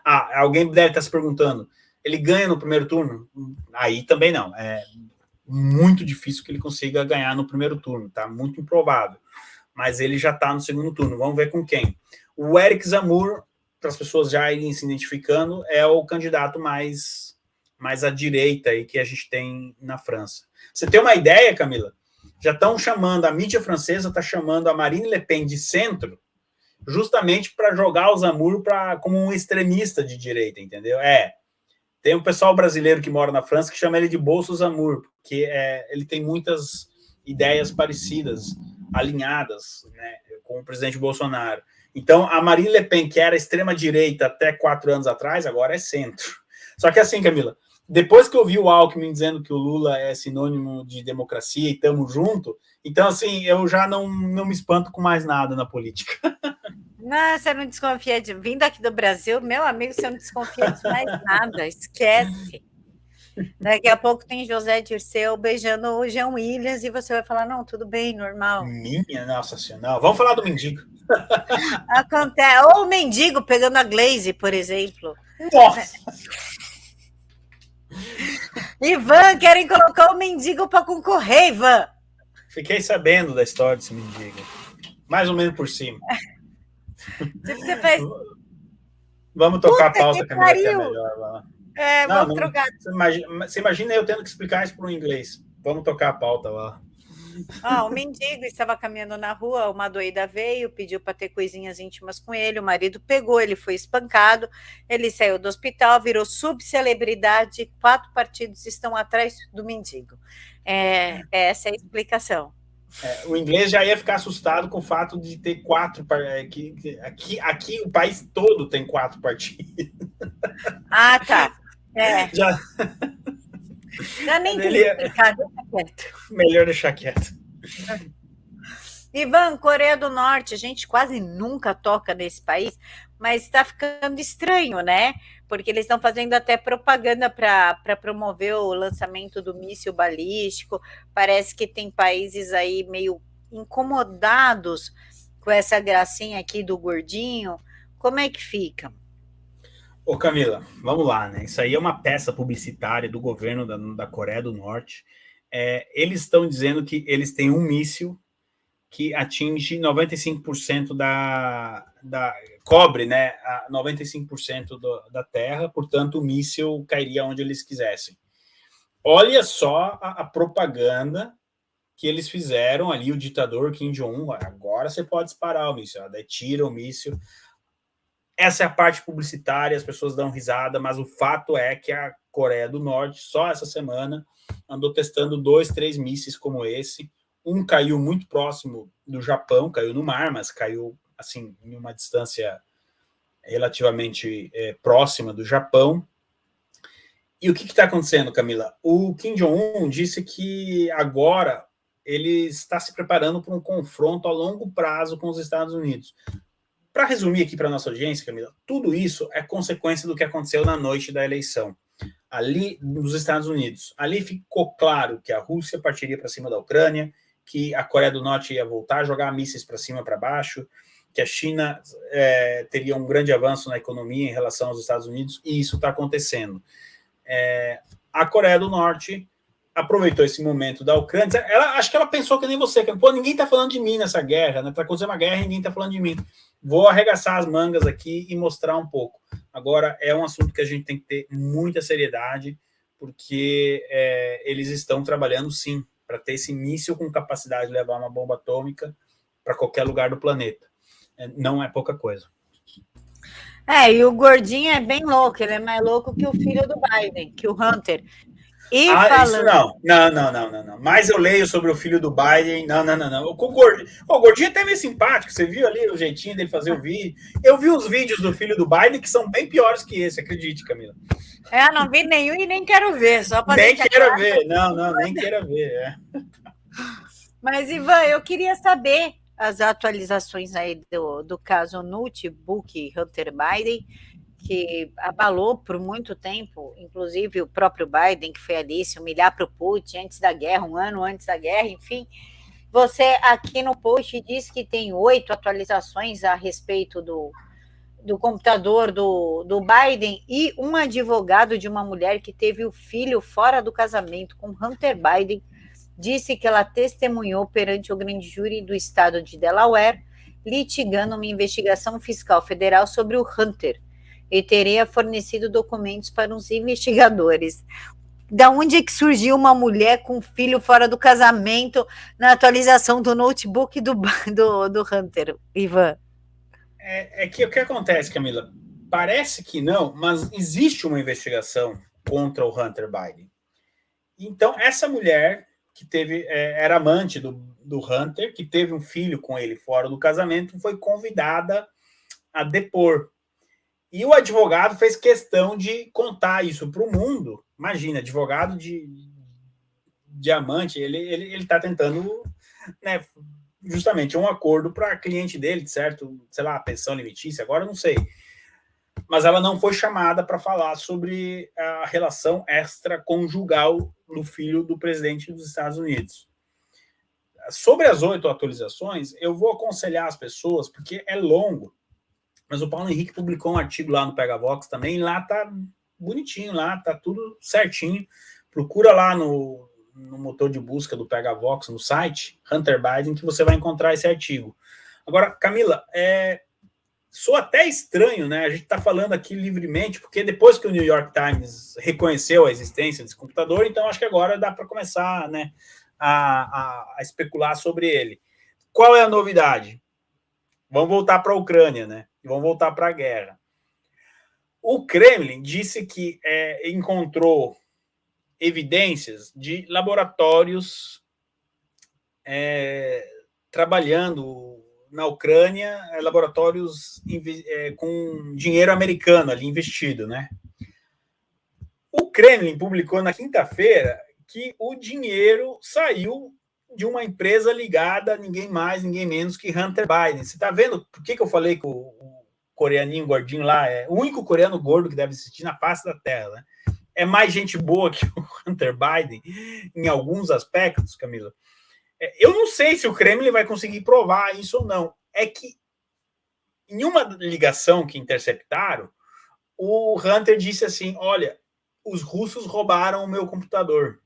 Alguém deve estar se perguntando, ele ganha no primeiro turno? Aí também não. Muito difícil que ele consiga ganhar no primeiro turno, tá? Muito improvável. Mas ele já está no segundo turno. Vamos ver com quem. O Eric Zemmour, para as pessoas já irem se identificando, é o candidato mais à direita aí que a gente tem na França. Você tem uma ideia, Camila? Já estão chamando, a mídia francesa está chamando a Marine Le Pen de centro, justamente para jogar o Zemmour como um extremista de direita, entendeu? Tem um pessoal brasileiro que mora na França que chama ele de Bolso Zemmour, porque ele tem muitas ideias parecidas, alinhadas, né, com o presidente Bolsonaro. Então, a Marine Le Pen, que era extrema-direita até 4 anos atrás, agora é centro. Só que assim, Camila, depois que eu vi o Alckmin dizendo que o Lula é sinônimo de democracia e tamo junto, então, assim, eu já não me espanto com mais nada na política. Não, você não desconfia de... Vindo aqui do Brasil, meu amigo, você não desconfia de mais nada, esquece. Daqui a pouco tem José Dirceu beijando o Jean Williams e você vai falar, não, tudo bem, normal. Minha Nossa Senhora. Vamos falar do mendigo. Acontece. Ou o mendigo pegando a Glaze, por exemplo. Nossa! Ivan, querem colocar o mendigo para concorrer, Ivan. Fiquei sabendo da história desse mendigo. Mais ou menos por cima. Você faz... Vamos tocar a pauta, Camila, que é melhor. Vamos trocar. Você imagina eu tendo que explicar isso para o inglês. Vamos tocar a pauta lá. O mendigo estava caminhando na rua, uma doida veio, pediu para ter coisinhas íntimas com ele, o marido pegou, ele foi espancado, ele saiu do hospital, virou subcelebridade, 4 partidos estão atrás do mendigo. Essa é a explicação. O inglês já ia ficar assustado com o fato de ter 4 aqui o país todo tem 4 partidos. Tá. Já nem tem que explicar, deixa quieto. Melhor deixar quieto. Ivan, Coreia do Norte, a gente quase nunca toca nesse país, mas está ficando estranho, né? Porque eles estão fazendo até propaganda para promover o lançamento do míssil balístico. Parece que tem países aí meio incomodados com essa gracinha aqui do gordinho. Como é que fica? Ô Camila, vamos lá, né? Isso aí é uma peça publicitária do governo da Coreia do Norte. Eles estão dizendo que eles têm um míssil que atinge 95% cobre, né, 95% da Terra, portanto o míssil cairia onde eles quisessem. Olha só a propaganda que eles fizeram ali, o ditador Kim Jong-un, agora você pode disparar o míssil, daí tira o míssil. Essa é a parte publicitária, as pessoas dão risada, mas o fato é que a Coreia do Norte, só essa semana, andou testando 2, 3 mísseis como esse. Um caiu muito próximo do Japão, caiu no mar, mas caiu assim em uma distância relativamente próxima do Japão. E o que está acontecendo, Camila? O Kim Jong-un disse que agora ele está se preparando para um confronto a longo prazo com os Estados Unidos. Para resumir aqui para a nossa audiência, Camila, tudo isso é consequência do que aconteceu na noite da eleição, ali nos Estados Unidos. Ali ficou claro que a Rússia partiria para cima da Ucrânia, que a Coreia do Norte ia voltar a jogar mísseis para cima e para baixo, que a China teria um grande avanço na economia em relação aos Estados Unidos, e isso está acontecendo. A Coreia do Norte aproveitou esse momento da Ucrânia. Acho que ela pensou que nem você, que pô, ninguém está falando de mim nessa guerra, né? Está acontecendo uma guerra e ninguém está falando de mim. Vou arregaçar as mangas aqui e mostrar um pouco. Agora, é um assunto que a gente tem que ter muita seriedade, porque eles estão trabalhando, sim, para ter esse míssil com capacidade de levar uma bomba atômica para qualquer lugar do planeta. Não é pouca coisa. E o gordinho é bem louco, ele é mais louco que o filho do Biden, que o Hunter. E falando... Isso não. Mas eu leio sobre o filho do Biden. Não. O gordinho é até meio simpático. Você viu ali o jeitinho dele fazer o vídeo? Eu vi os vídeos do filho do Biden que são bem piores que esse, acredite, Camila. Não vi nenhum e nem quero ver. Só para nem quero ver. Não, nem quero ver. Mas, Ivan, eu queria saber as atualizações aí do caso Notebook Hunter Biden, que abalou por muito tempo, inclusive o próprio Biden, que foi ali se humilhar para o Putin antes da guerra, um ano antes da guerra, enfim. Você aqui no post diz que tem 8 atualizações a respeito do computador do Biden, e um advogado de uma mulher que teve o filho fora do casamento com Hunter Biden disse que ela testemunhou perante o grande júri do estado de Delaware, litigando uma investigação fiscal federal sobre o Hunter, e teria fornecido documentos para os investigadores. Da onde é que surgiu uma mulher com filho fora do casamento na atualização do notebook do Hunter, Ivan? Que o que acontece, Camila? Parece que não, mas existe uma investigação contra o Hunter Biden. Então, essa mulher que era amante do Hunter, que teve um filho com ele fora do casamento, foi convidada a depor. E o advogado fez questão de contar isso para o mundo. Imagina, advogado de amante, ele está tentando, né, justamente um acordo para cliente dele, certo? Sei lá, pensão limitícia, agora não sei. Mas ela não foi chamada para falar sobre a relação extraconjugal do filho do presidente dos Estados Unidos. Sobre as 8 atualizações, eu vou aconselhar as pessoas, porque é longo, mas o Paulo Henrique publicou um artigo lá no Pegavox também, e lá tá bonitinho, lá tá tudo certinho. Procura lá no motor de busca do Pegavox, no site, Hunter Biden, que você vai encontrar esse artigo. Agora, Camila, sou até estranho, né? A gente está falando aqui livremente, porque depois que o New York Times reconheceu a existência desse computador, então acho que agora dá para começar, né, a especular sobre ele. Qual é a novidade? Vamos voltar para a Ucrânia, né? E vamos voltar para a guerra. O Kremlin disse que encontrou evidências de laboratórios trabalhando na Ucrânia, laboratórios com dinheiro americano ali investido, né? O Kremlin publicou na quinta-feira que o dinheiro saiu de uma empresa ligada a ninguém mais, ninguém menos que Hunter Biden. Você está vendo por que eu falei que o coreaninho gordinho lá é o único coreano gordo que deve existir na face da Terra, né? É mais gente boa que o Hunter Biden em alguns aspectos, Camila. Eu não sei se o Kremlin vai conseguir provar isso ou não. É que em uma ligação que interceptaram, o Hunter disse assim, olha, os russos roubaram o meu computador.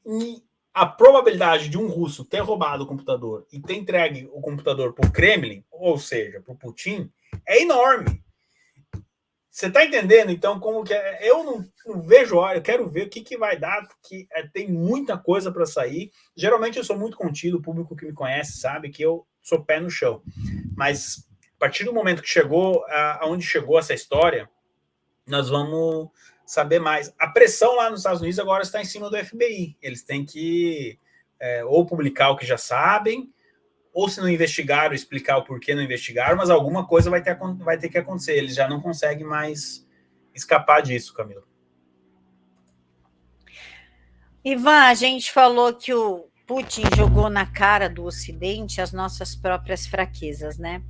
E a probabilidade de um russo ter roubado o computador e ter entregue o computador para o Kremlin, ou seja, para o Putin, é enorme. Você está entendendo, então, como que é? Eu não vejo hora, eu quero ver o que vai dar, porque tem muita coisa para sair. Geralmente eu sou muito contido, o público que me conhece sabe que eu sou pé no chão. Mas a partir do momento que chegou, aonde chegou essa história, nós vamos saber mais. A pressão lá nos Estados Unidos agora está em cima do FBI. Eles têm que ou publicar o que já sabem, ou se não investigaram, explicar o porquê não investigaram, mas alguma coisa vai ter que acontecer. Eles já não conseguem mais escapar disso, Camila. Ivan, a gente falou que o Putin jogou na cara do Ocidente as nossas próprias fraquezas, né?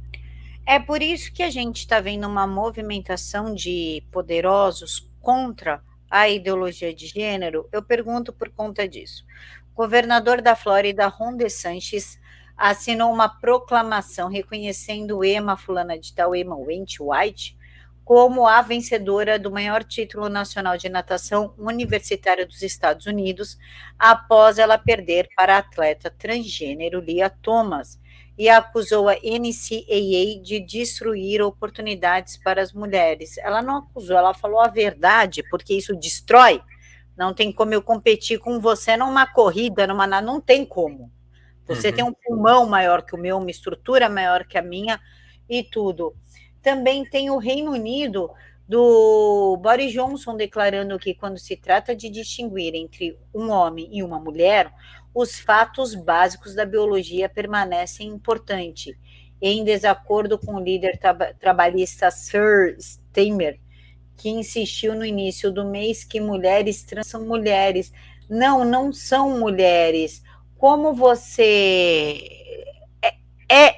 É por isso que a gente está vendo uma movimentação de poderosos contra a ideologia de gênero. Eu pergunto por conta disso. O governador da Flórida, Ron DeSantis, assinou uma proclamação reconhecendo Emma fulana de tal, Emma Went White, como a vencedora do maior título nacional de natação universitária dos Estados Unidos, após ela perder para a atleta transgênero Lia Thomas, e acusou a NCAA de destruir oportunidades para as mulheres. Ela não acusou, ela falou a verdade, porque isso destrói. Não tem como eu competir com você numa corrida, não tem como. Você tem um pulmão maior que o meu, uma estrutura maior que a minha e tudo. Também tem o Reino Unido, do Boris Johnson declarando que quando se trata de distinguir entre um homem e uma mulher, os fatos básicos da biologia permanecem importantes. Em desacordo com o líder trabalhista Sir Stammer, que insistiu no início do mês que mulheres trans são mulheres. Não, não são mulheres. Como você...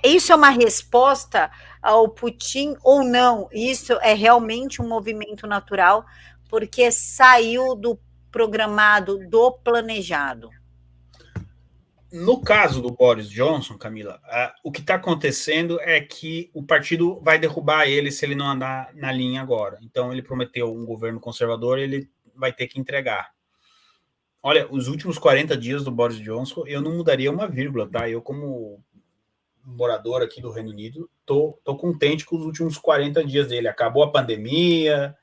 isso é uma resposta ao Putin ou não? Isso é realmente um movimento natural, porque saiu do programado, do planejado. No caso do Boris Johnson, Camila, o que está acontecendo é que o partido vai derrubar ele se ele não andar na linha agora. Então, ele prometeu um governo conservador, ele vai ter que entregar. Olha, os últimos 40 dias do Boris Johnson, eu não mudaria uma vírgula, tá? Eu, como morador aqui do Reino Unido, tô contente com os últimos 40 dias dele. Acabou a pandemia,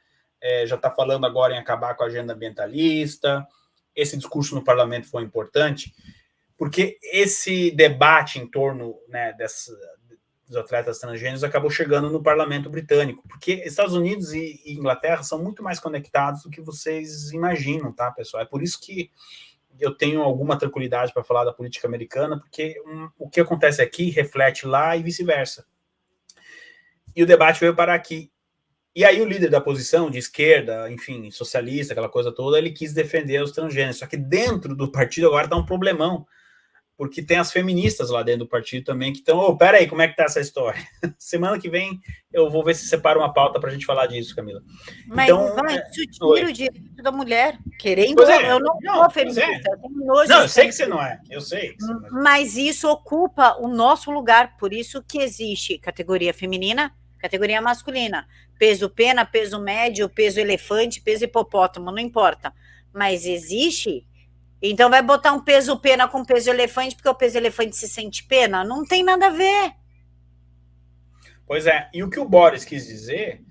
já está falando agora em acabar com a agenda ambientalista. Esse discurso no parlamento foi importante, porque esse debate em torno, né, dos atletas transgêneros acabou chegando no parlamento britânico, porque Estados Unidos e Inglaterra são muito mais conectados do que vocês imaginam, tá, pessoal? É por isso que eu tenho alguma tranquilidade para falar da política americana, porque o que acontece aqui reflete lá e vice-versa. E o debate veio parar aqui. E aí o líder da oposição, de esquerda, enfim, socialista, aquela coisa toda, ele quis defender os transgêneros. Só que dentro do partido agora está um problemão, porque tem as feministas lá dentro do partido também que estão, peraí, como é que tá essa história? Semana que vem eu vou ver se separa uma pauta para a gente falar disso, Camila. Mas então, isso tira o direito da mulher, querendo ou não. Eu não sou feminista, eu tenho nojo. Não, eu sei que você não é, eu sei. Mas isso ocupa o nosso lugar, por isso que existe categoria feminina, categoria masculina, peso pena, peso médio, peso elefante, peso hipopótamo, não importa. Mas existe... Então vai botar um peso pena com peso elefante porque o peso elefante se sente pena? Não tem nada a ver. Pois é, e o que o Boris quis dizer,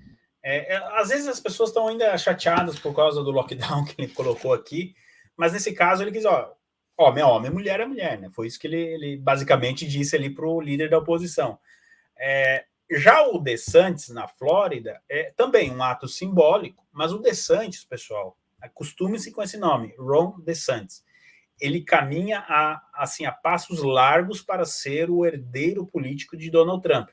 às vezes as pessoas estão ainda chateadas por causa do lockdown que ele colocou aqui, mas nesse caso ele quis, homem é homem, mulher é mulher, né? Foi isso que ele basicamente disse ali para o líder da oposição. Já o DeSantis, na Flórida, é também um ato simbólico, mas o DeSantis, pessoal, acostume-se com esse nome, Ron DeSantis. Ele caminha a passos largos para ser o herdeiro político de Donald Trump.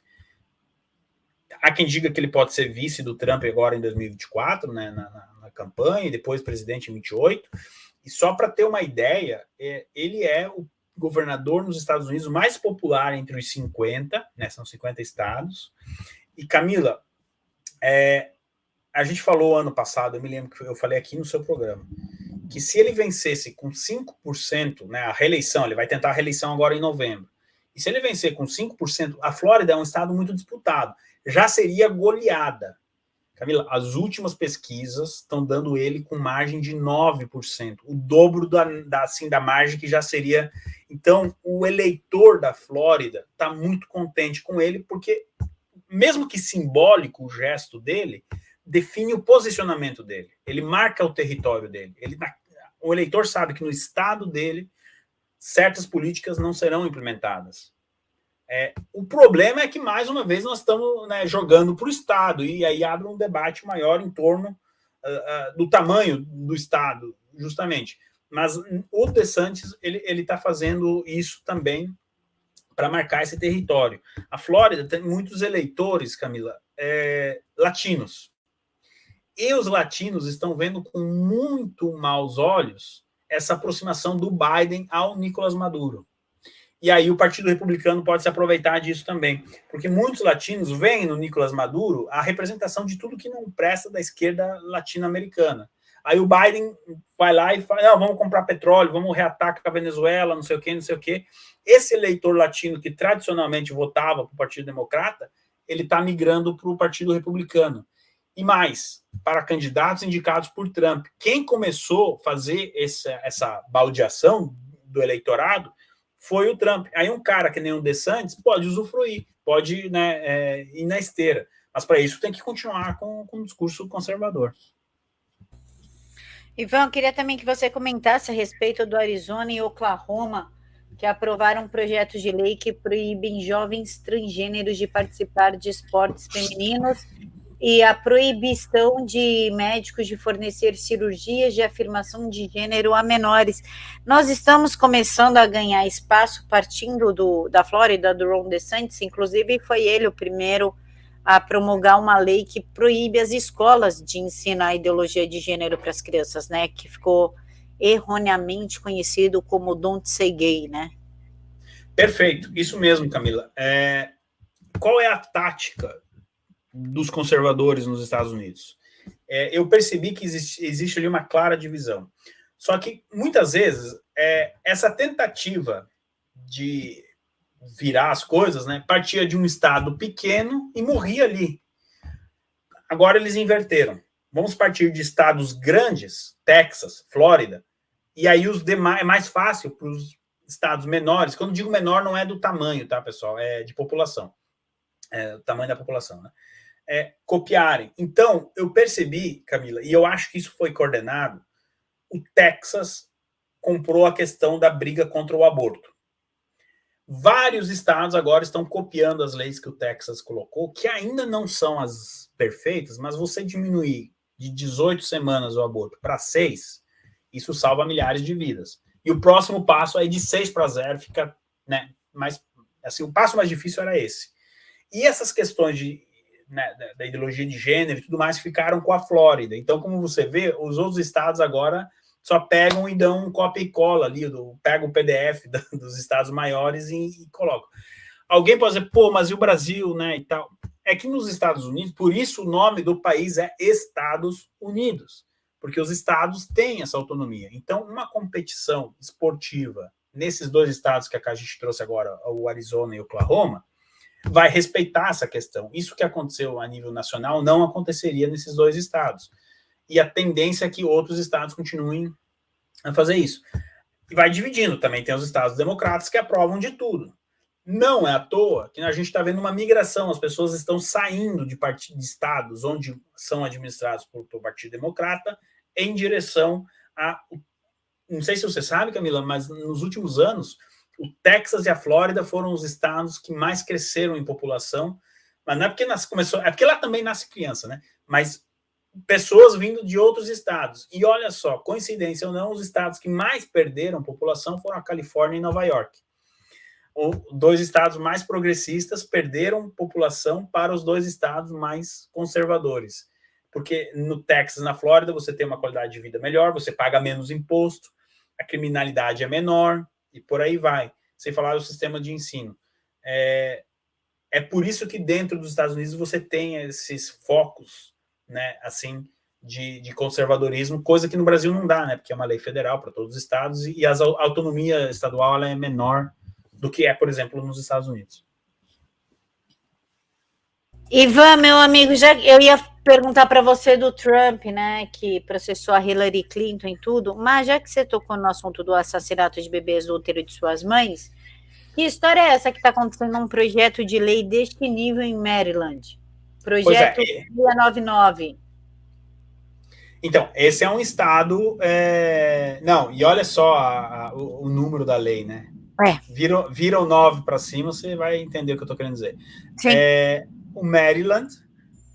Há quem diga que ele pode ser vice do Trump agora em 2024, né, na campanha, e depois presidente em 2028. E só para ter uma ideia, ele é o governador nos Estados Unidos mais popular entre os 50, né, são 50 estados. E, Camila, a gente falou ano passado, eu me lembro que eu falei aqui no seu programa, que se ele vencesse com 5%, né, a reeleição, ele vai tentar a reeleição agora em novembro, e se ele vencer com 5%, a Flórida é um estado muito disputado, já seria goleada. Camila, as últimas pesquisas estão dando ele com margem de 9%, o dobro da margem que já seria. Então, o eleitor da Flórida está muito contente com ele, porque, mesmo que simbólico o gesto dele, define o posicionamento dele, ele marca o território dele. O eleitor sabe que no estado dele certas políticas não serão implementadas. O problema é que, mais uma vez, nós estamos, né, jogando para o estado, e aí abre um debate maior em torno do tamanho do estado, justamente. Mas o DeSantis, ele está fazendo isso também para marcar esse território. A Flórida tem muitos eleitores, Camila, latinos. E os latinos estão vendo com muito maus olhos essa aproximação do Biden ao Nicolás Maduro. E aí o Partido Republicano pode se aproveitar disso também, porque muitos latinos veem no Nicolás Maduro a representação de tudo que não presta da esquerda latino-americana. Aí o Biden vai lá e fala, não, vamos comprar petróleo, vamos reatacar a Venezuela, não sei o quê, não sei o quê. Esse eleitor latino que tradicionalmente votava para o Partido Democrata, ele está migrando para o Partido Republicano. E mais, para candidatos indicados por Trump. Quem começou a fazer essa baldeação do eleitorado foi o Trump. Aí um cara que nem o DeSantis pode usufruir, pode, né, ir na esteira. Mas para isso tem que continuar com um discurso conservador. Ivan, eu queria também que você comentasse a respeito do Arizona e Oklahoma, que aprovaram projetos de lei que proíbem jovens transgêneros de participar de esportes femininos e a proibição de médicos de fornecer cirurgias de afirmação de gênero a menores. Nós estamos começando a ganhar espaço partindo da Flórida, do Ron DeSantis, inclusive foi ele o primeiro a promulgar uma lei que proíbe as escolas de ensinar a ideologia de gênero para as crianças, né? Que ficou erroneamente conhecido como Don't Say Gay, né? Perfeito, isso mesmo, Camila. Qual é a tática dos conservadores nos Estados Unidos? Eu percebi que existe ali uma clara divisão. Só que, muitas vezes, essa tentativa de virar as coisas, né, partia de um estado pequeno e morria ali. Agora eles inverteram. Vamos partir de estados grandes, Texas, Flórida, e aí os demais é mais fácil para os estados menores. Quando digo menor, não é do tamanho, tá, pessoal? É de população. O tamanho da população, né? Copiarem. Então, eu percebi, Camila, e eu acho que isso foi coordenado, o Texas comprou a questão da briga contra o aborto. Vários estados agora estão copiando as leis que o Texas colocou, que ainda não são as perfeitas, mas você diminuir de 18 semanas o aborto para 6, isso salva milhares de vidas. E o próximo passo aí de 6 para 0 fica, né, mais, assim, o passo mais difícil era esse. E essas questões da ideologia de gênero e tudo mais ficaram com a Flórida. Então, como você vê, os outros estados agora só pegam e dão um copia e cola ali, pega o PDF dos estados maiores e colocam. Alguém pode dizer, pô, mas e o Brasil, né, e tal? É que nos Estados Unidos, por isso o nome do país é Estados Unidos, porque os estados têm essa autonomia. Então, uma competição esportiva nesses dois estados que a gente trouxe agora, o Arizona e o Oklahoma, vai respeitar essa questão. Isso que aconteceu a nível nacional não aconteceria nesses dois estados. E a tendência é que outros estados continuem a fazer isso. E vai dividindo. Também tem os estados democratas que aprovam de tudo. Não é à toa que a gente está vendo uma migração. As pessoas estão saindo de estados onde são administrados pelo Partido Democrata em direção a... Não sei se você sabe, Camila, mas nos últimos anos o Texas e a Flórida foram os estados que mais cresceram em população, mas não é porque começou, é porque lá também nasce criança, né? Mas pessoas vindo de outros estados. E olha só, coincidência ou não, os estados que mais perderam população foram a Califórnia e Nova York. Dois estados mais progressistas perderam população para os dois estados mais conservadores. Porque no Texas, na Flórida, você tem uma qualidade de vida melhor, você paga menos imposto, a criminalidade é menor, e por aí vai, sem falar do sistema de ensino. É por isso que dentro dos Estados Unidos você tem esses focos, né, assim, de conservadorismo, coisa que no Brasil não dá, né, porque é uma lei federal para todos os estados e a autonomia estadual ela é menor do que é, por exemplo, nos Estados Unidos. Ivan, meu amigo, eu ia perguntar para você do Trump, né, que processou a Hillary Clinton e tudo, mas já que você tocou no assunto do assassinato de bebês do útero de suas mães, que história é essa que está acontecendo um projeto de lei deste nível em Maryland? Projeto 699. Então, esse é um estado... Não, e olha só o número da lei, né? Vira o 9 para cima, você vai entender o que eu estou querendo dizer. Sim. O Maryland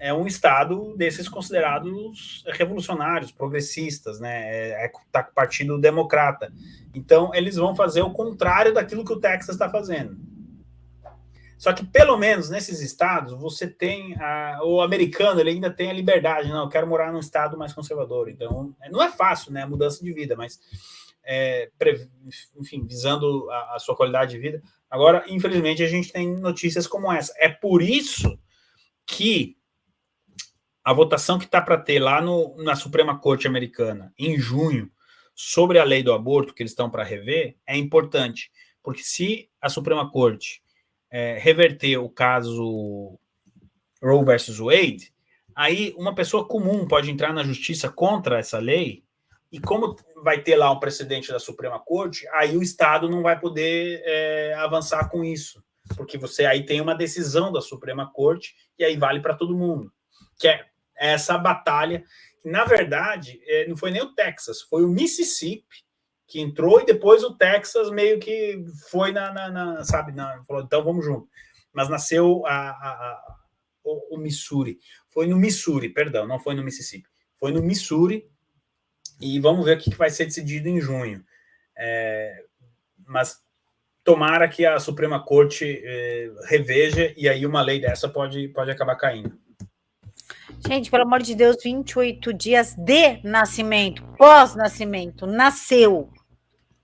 é um estado desses considerados revolucionários, progressistas, né? Tá com o Partido Democrata. Então, eles vão fazer o contrário daquilo que o Texas está fazendo. Só que, pelo menos, nesses estados, você tem... o americano, ele ainda tem a liberdade. Não, eu quero morar num estado mais conservador. Então, não é fácil, né? A mudança de vida, mas... enfim, visando a sua qualidade de vida. Agora, infelizmente, a gente tem notícias como essa. É por isso que a votação que está para ter lá na Suprema Corte Americana, em junho, sobre a lei do aborto, que eles estão para rever, é importante, porque se a Suprema Corte reverter o caso Roe versus Wade, aí uma pessoa comum pode entrar na justiça contra essa lei, e como vai ter lá um precedente da Suprema Corte, aí o Estado não vai poder avançar com isso, porque você aí tem uma decisão da Suprema Corte, e aí vale para todo mundo, que é essa batalha, que na verdade não foi nem o Texas, foi o Mississippi que entrou, e depois o Texas meio que foi falou, então vamos junto. Mas nasceu o Missouri. Foi no Missouri, perdão, não foi no Mississippi. Foi no Missouri, e vamos ver o que vai ser decidido em junho. Mas tomara que a Suprema Corte reveja, e aí uma lei dessa pode acabar caindo. Gente, pelo amor de Deus, 28 dias de nascimento, pós-nascimento, nasceu.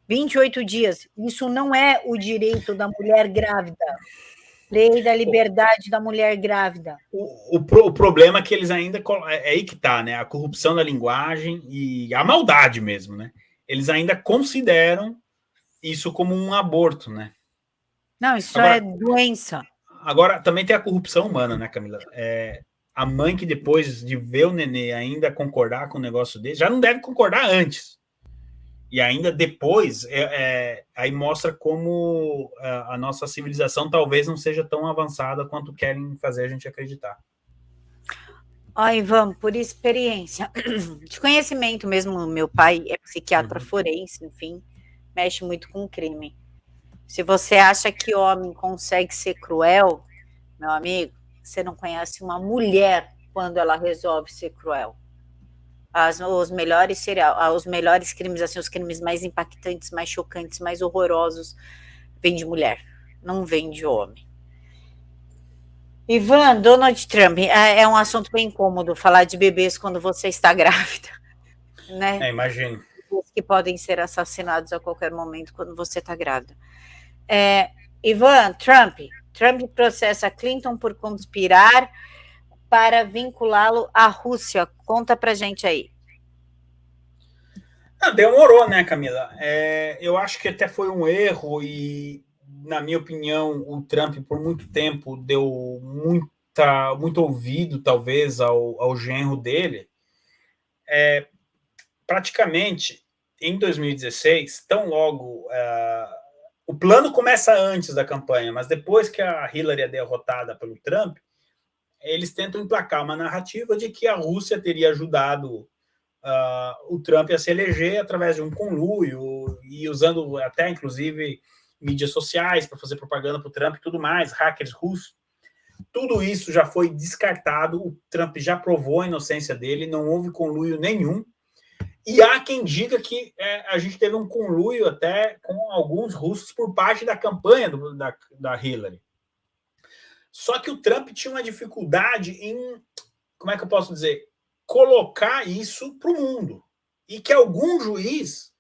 28 dias. Isso não é o direito da mulher grávida. Lei da liberdade da mulher grávida. O problema é que eles ainda... É aí que tá, né? A corrupção da linguagem e a maldade mesmo, né? Eles ainda consideram isso como um aborto, né? Não, isso agora, é doença. Agora, também tem a corrupção humana, né, Camila? A mãe que depois de ver o nenê ainda concordar com o negócio dele, já não deve concordar antes. E ainda depois, aí mostra como a nossa civilização talvez não seja tão avançada quanto querem fazer a gente acreditar. Ó, Ivan, por experiência, de conhecimento mesmo, meu pai é psiquiatra forense, enfim, mexe muito com crime. Se você acha que homem consegue ser cruel, meu amigo, você não conhece uma mulher quando ela resolve ser cruel. Os melhores crimes, assim, os crimes mais impactantes, mais chocantes, mais horrorosos, vêm de mulher, não vem de homem. Ivan, Donald Trump, é um assunto bem incômodo falar de bebês quando você está grávida, né? Imagino. Que podem ser assassinados a qualquer momento quando você está grávida. Ivan, Trump processa Clinton por conspirar para vinculá-lo à Rússia. Conta pra gente aí. Demorou, né, Camila? Eu acho que até foi um erro e, na minha opinião, o Trump por muito tempo deu muito ouvido, talvez, ao genro dele. Praticamente, em 2016, tão logo... o plano começa antes da campanha, mas depois que a Hillary é derrotada pelo Trump, eles tentam emplacar uma narrativa de que a Rússia teria ajudado o Trump a se eleger através de um conluio e usando até, inclusive, mídias sociais para fazer propaganda para o Trump e tudo mais, hackers russos. Tudo isso já foi descartado, o Trump já provou a inocência dele, não houve conluio nenhum. E há quem diga que a gente teve um conluio até com alguns russos por parte da campanha da Hillary. Só que o Trump tinha uma dificuldade em, como é que eu posso dizer, colocar isso para o mundo. E que algum juiz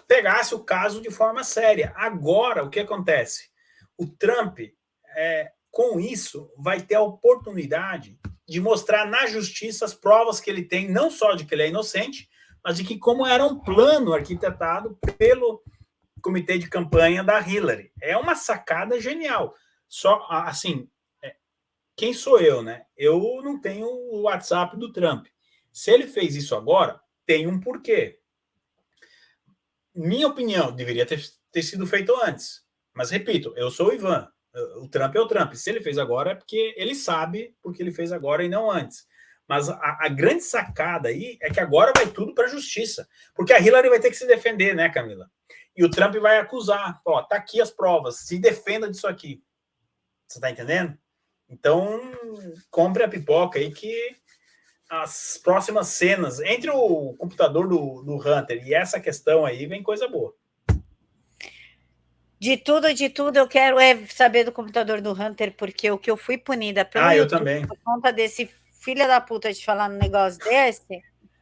pegasse o caso de forma séria. Agora, o que acontece? O Trump, com isso, vai ter a oportunidade de mostrar na justiça as provas que ele tem, não só de que ele é inocente, mas de que como era um plano arquitetado pelo comitê de campanha da Hillary. É uma sacada genial. Só, assim, quem sou eu, né? Eu não tenho o WhatsApp do Trump. Se ele fez isso agora, tem um porquê. Minha opinião, deveria ter sido feito antes. Mas, repito, eu sou o Ivan. O Trump é o Trump. Se ele fez agora, é porque ele sabe porque ele fez agora e não antes. Mas a grande sacada aí é que agora vai tudo para a justiça. Porque a Hillary vai ter que se defender, né, Camila? E o Trump vai acusar. Ó, tá aqui as provas. Se defenda disso aqui. Você tá entendendo? Então, compre a pipoca aí que as próximas cenas, entre o computador do Hunter e essa questão aí, vem coisa boa. De tudo, eu quero saber do computador do Hunter, porque o que eu fui punida pelo YouTube, eu também. Por conta desse filho da puta de falar um negócio desse,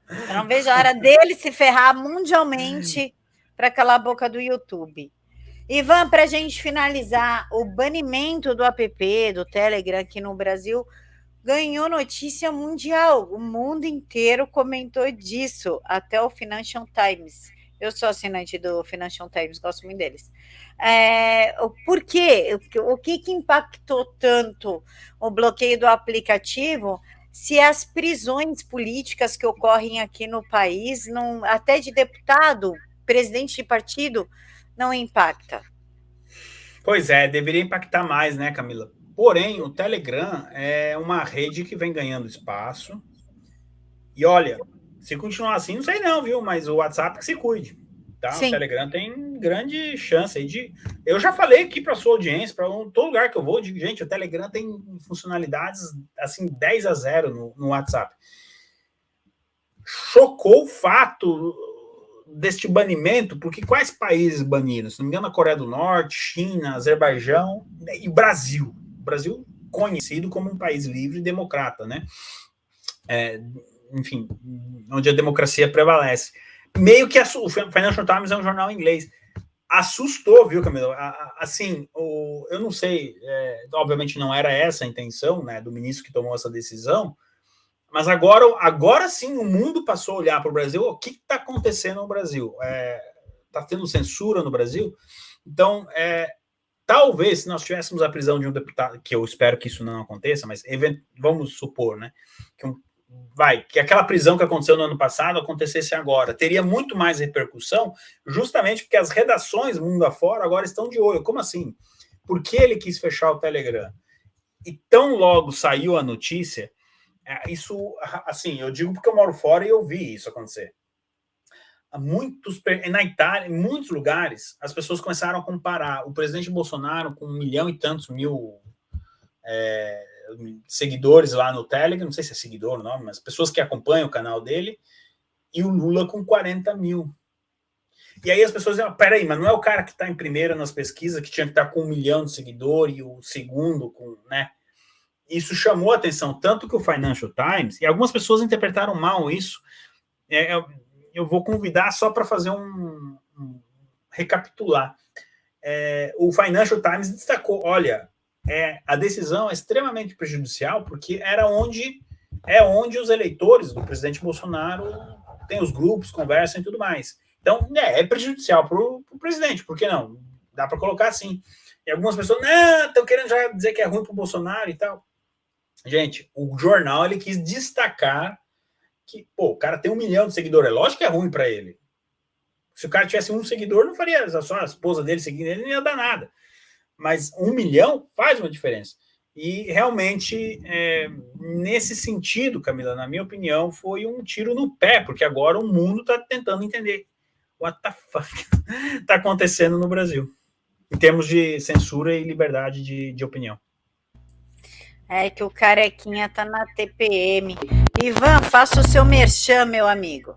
eu não vejo a hora dele se ferrar mundialmente para calar a boca do YouTube. Ivan, para a gente finalizar, o banimento do app, do Telegram aqui no Brasil, ganhou notícia mundial. O mundo inteiro comentou disso, até o Financial Times. Eu sou assinante do Financial Times, gosto muito deles. Por quê? O que impactou tanto o bloqueio do aplicativo? Se as prisões políticas que ocorrem aqui no país, não, até de deputado, presidente de partido, não impacta. Pois é, deveria impactar mais, né, Camila? Porém, o Telegram é uma rede que vem ganhando espaço. E olha, se continuar assim, não sei não, viu? Mas o WhatsApp que se cuide. Tá? O Sim. Telegram tem grande chance aí de. Eu já falei aqui para sua audiência, para todo lugar que eu vou, digo, gente, o Telegram tem funcionalidades assim 10-0 no WhatsApp. Chocou o fato deste banimento, porque quais países baniram? Se não me engano, a Coreia do Norte, China, Azerbaijão e Brasil. O Brasil conhecido como um país livre e democrata, né? Enfim, onde a democracia prevalece. Meio que o Financial Times é um jornal inglês. Assustou, viu, Camilo? Assim, eu não sei, obviamente não era essa a intenção, né, do ministro que tomou essa decisão, mas agora sim o mundo passou a olhar para o Brasil. O que está acontecendo no Brasil? Está tendo censura no Brasil? Então, talvez, se nós tivéssemos a prisão de um deputado, que eu espero que isso não aconteça, mas vamos supor, né, que aquela prisão que aconteceu no ano passado acontecesse agora, teria muito mais repercussão, justamente porque as redações mundo afora agora estão de olho. Como assim? Por que ele quis fechar o Telegram? E tão logo saiu a notícia, isso, assim, eu digo porque eu moro fora e eu vi isso acontecer. Na Itália, em muitos lugares, as pessoas começaram a comparar o presidente Bolsonaro com 1 milhão e tantos mil seguidores lá no Telegram, não sei se é seguidor o nome, mas pessoas que acompanham o canal dele, e o Lula com 40 mil. E aí as pessoas dizem, peraí, mas não é o cara que está em primeira nas pesquisas, que tinha que estar com 1 milhão de seguidores, e o segundo com, né? Isso chamou a atenção, tanto que o Financial Times, e algumas pessoas interpretaram mal isso, eu vou convidar só para fazer um recapitular. O Financial Times destacou, olha, a decisão é extremamente prejudicial, porque onde os eleitores do presidente Bolsonaro têm os grupos, conversam e tudo mais. Então, é prejudicial para o presidente, por que não? Dá para colocar assim. E algumas pessoas, estão querendo já dizer que é ruim para o Bolsonaro e tal. Gente, o jornal ele quis destacar que, o cara tem 1 milhão de seguidores, é lógico que é ruim para ele. Se o cara tivesse um seguidor, não faria, só a esposa dele seguindo ele, não ia dar nada. Mas 1 milhão faz uma diferença. E realmente, nesse sentido, Camila, na minha opinião, foi um tiro no pé, porque agora o mundo está tentando entender what the fuck está acontecendo no Brasil, em termos de censura e liberdade de opinião. É que o Carequinha tá na TPM. Ivan, faça o seu merchan, meu amigo.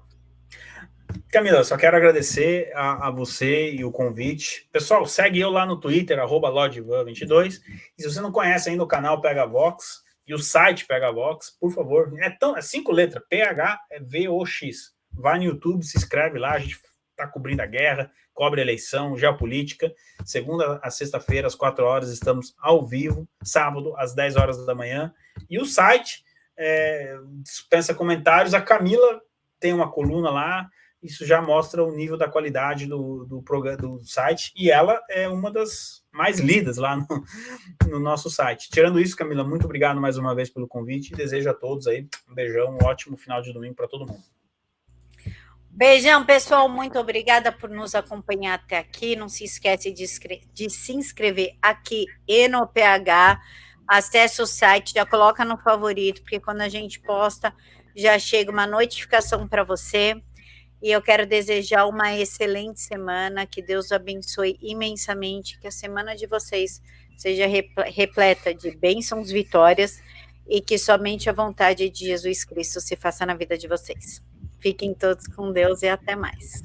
Camila, só quero agradecer a você e o convite. Pessoal, segue eu lá no Twitter, @LordIvan22. E se você não conhece ainda o canal PHVox e o site PHVox, por favor, é 5 letras, PHVOX. Vai no YouTube, se inscreve lá, a gente está cobrindo a guerra, cobre a eleição, geopolítica. Segunda a sexta-feira, às 4 horas, estamos ao vivo. Sábado, às 10 horas da manhã. E o site dispensa comentários. A Camila tem uma coluna lá. Isso já mostra o nível da qualidade do site, e ela é uma das mais lidas lá no nosso site. Tirando isso, Camila, muito obrigado mais uma vez pelo convite, e desejo a todos aí um beijão, um ótimo final de domingo para todo mundo. Beijão, pessoal, muito obrigada por nos acompanhar até aqui. Não se esquece de se inscrever aqui e no PH, acesse o site, já coloca no favorito, porque quando a gente posta, já chega uma notificação para você. E eu quero desejar uma excelente semana, que Deus abençoe imensamente, que a semana de vocês seja repleta de bênçãos, vitórias, e que somente a vontade de Jesus Cristo se faça na vida de vocês. Fiquem todos com Deus e até mais.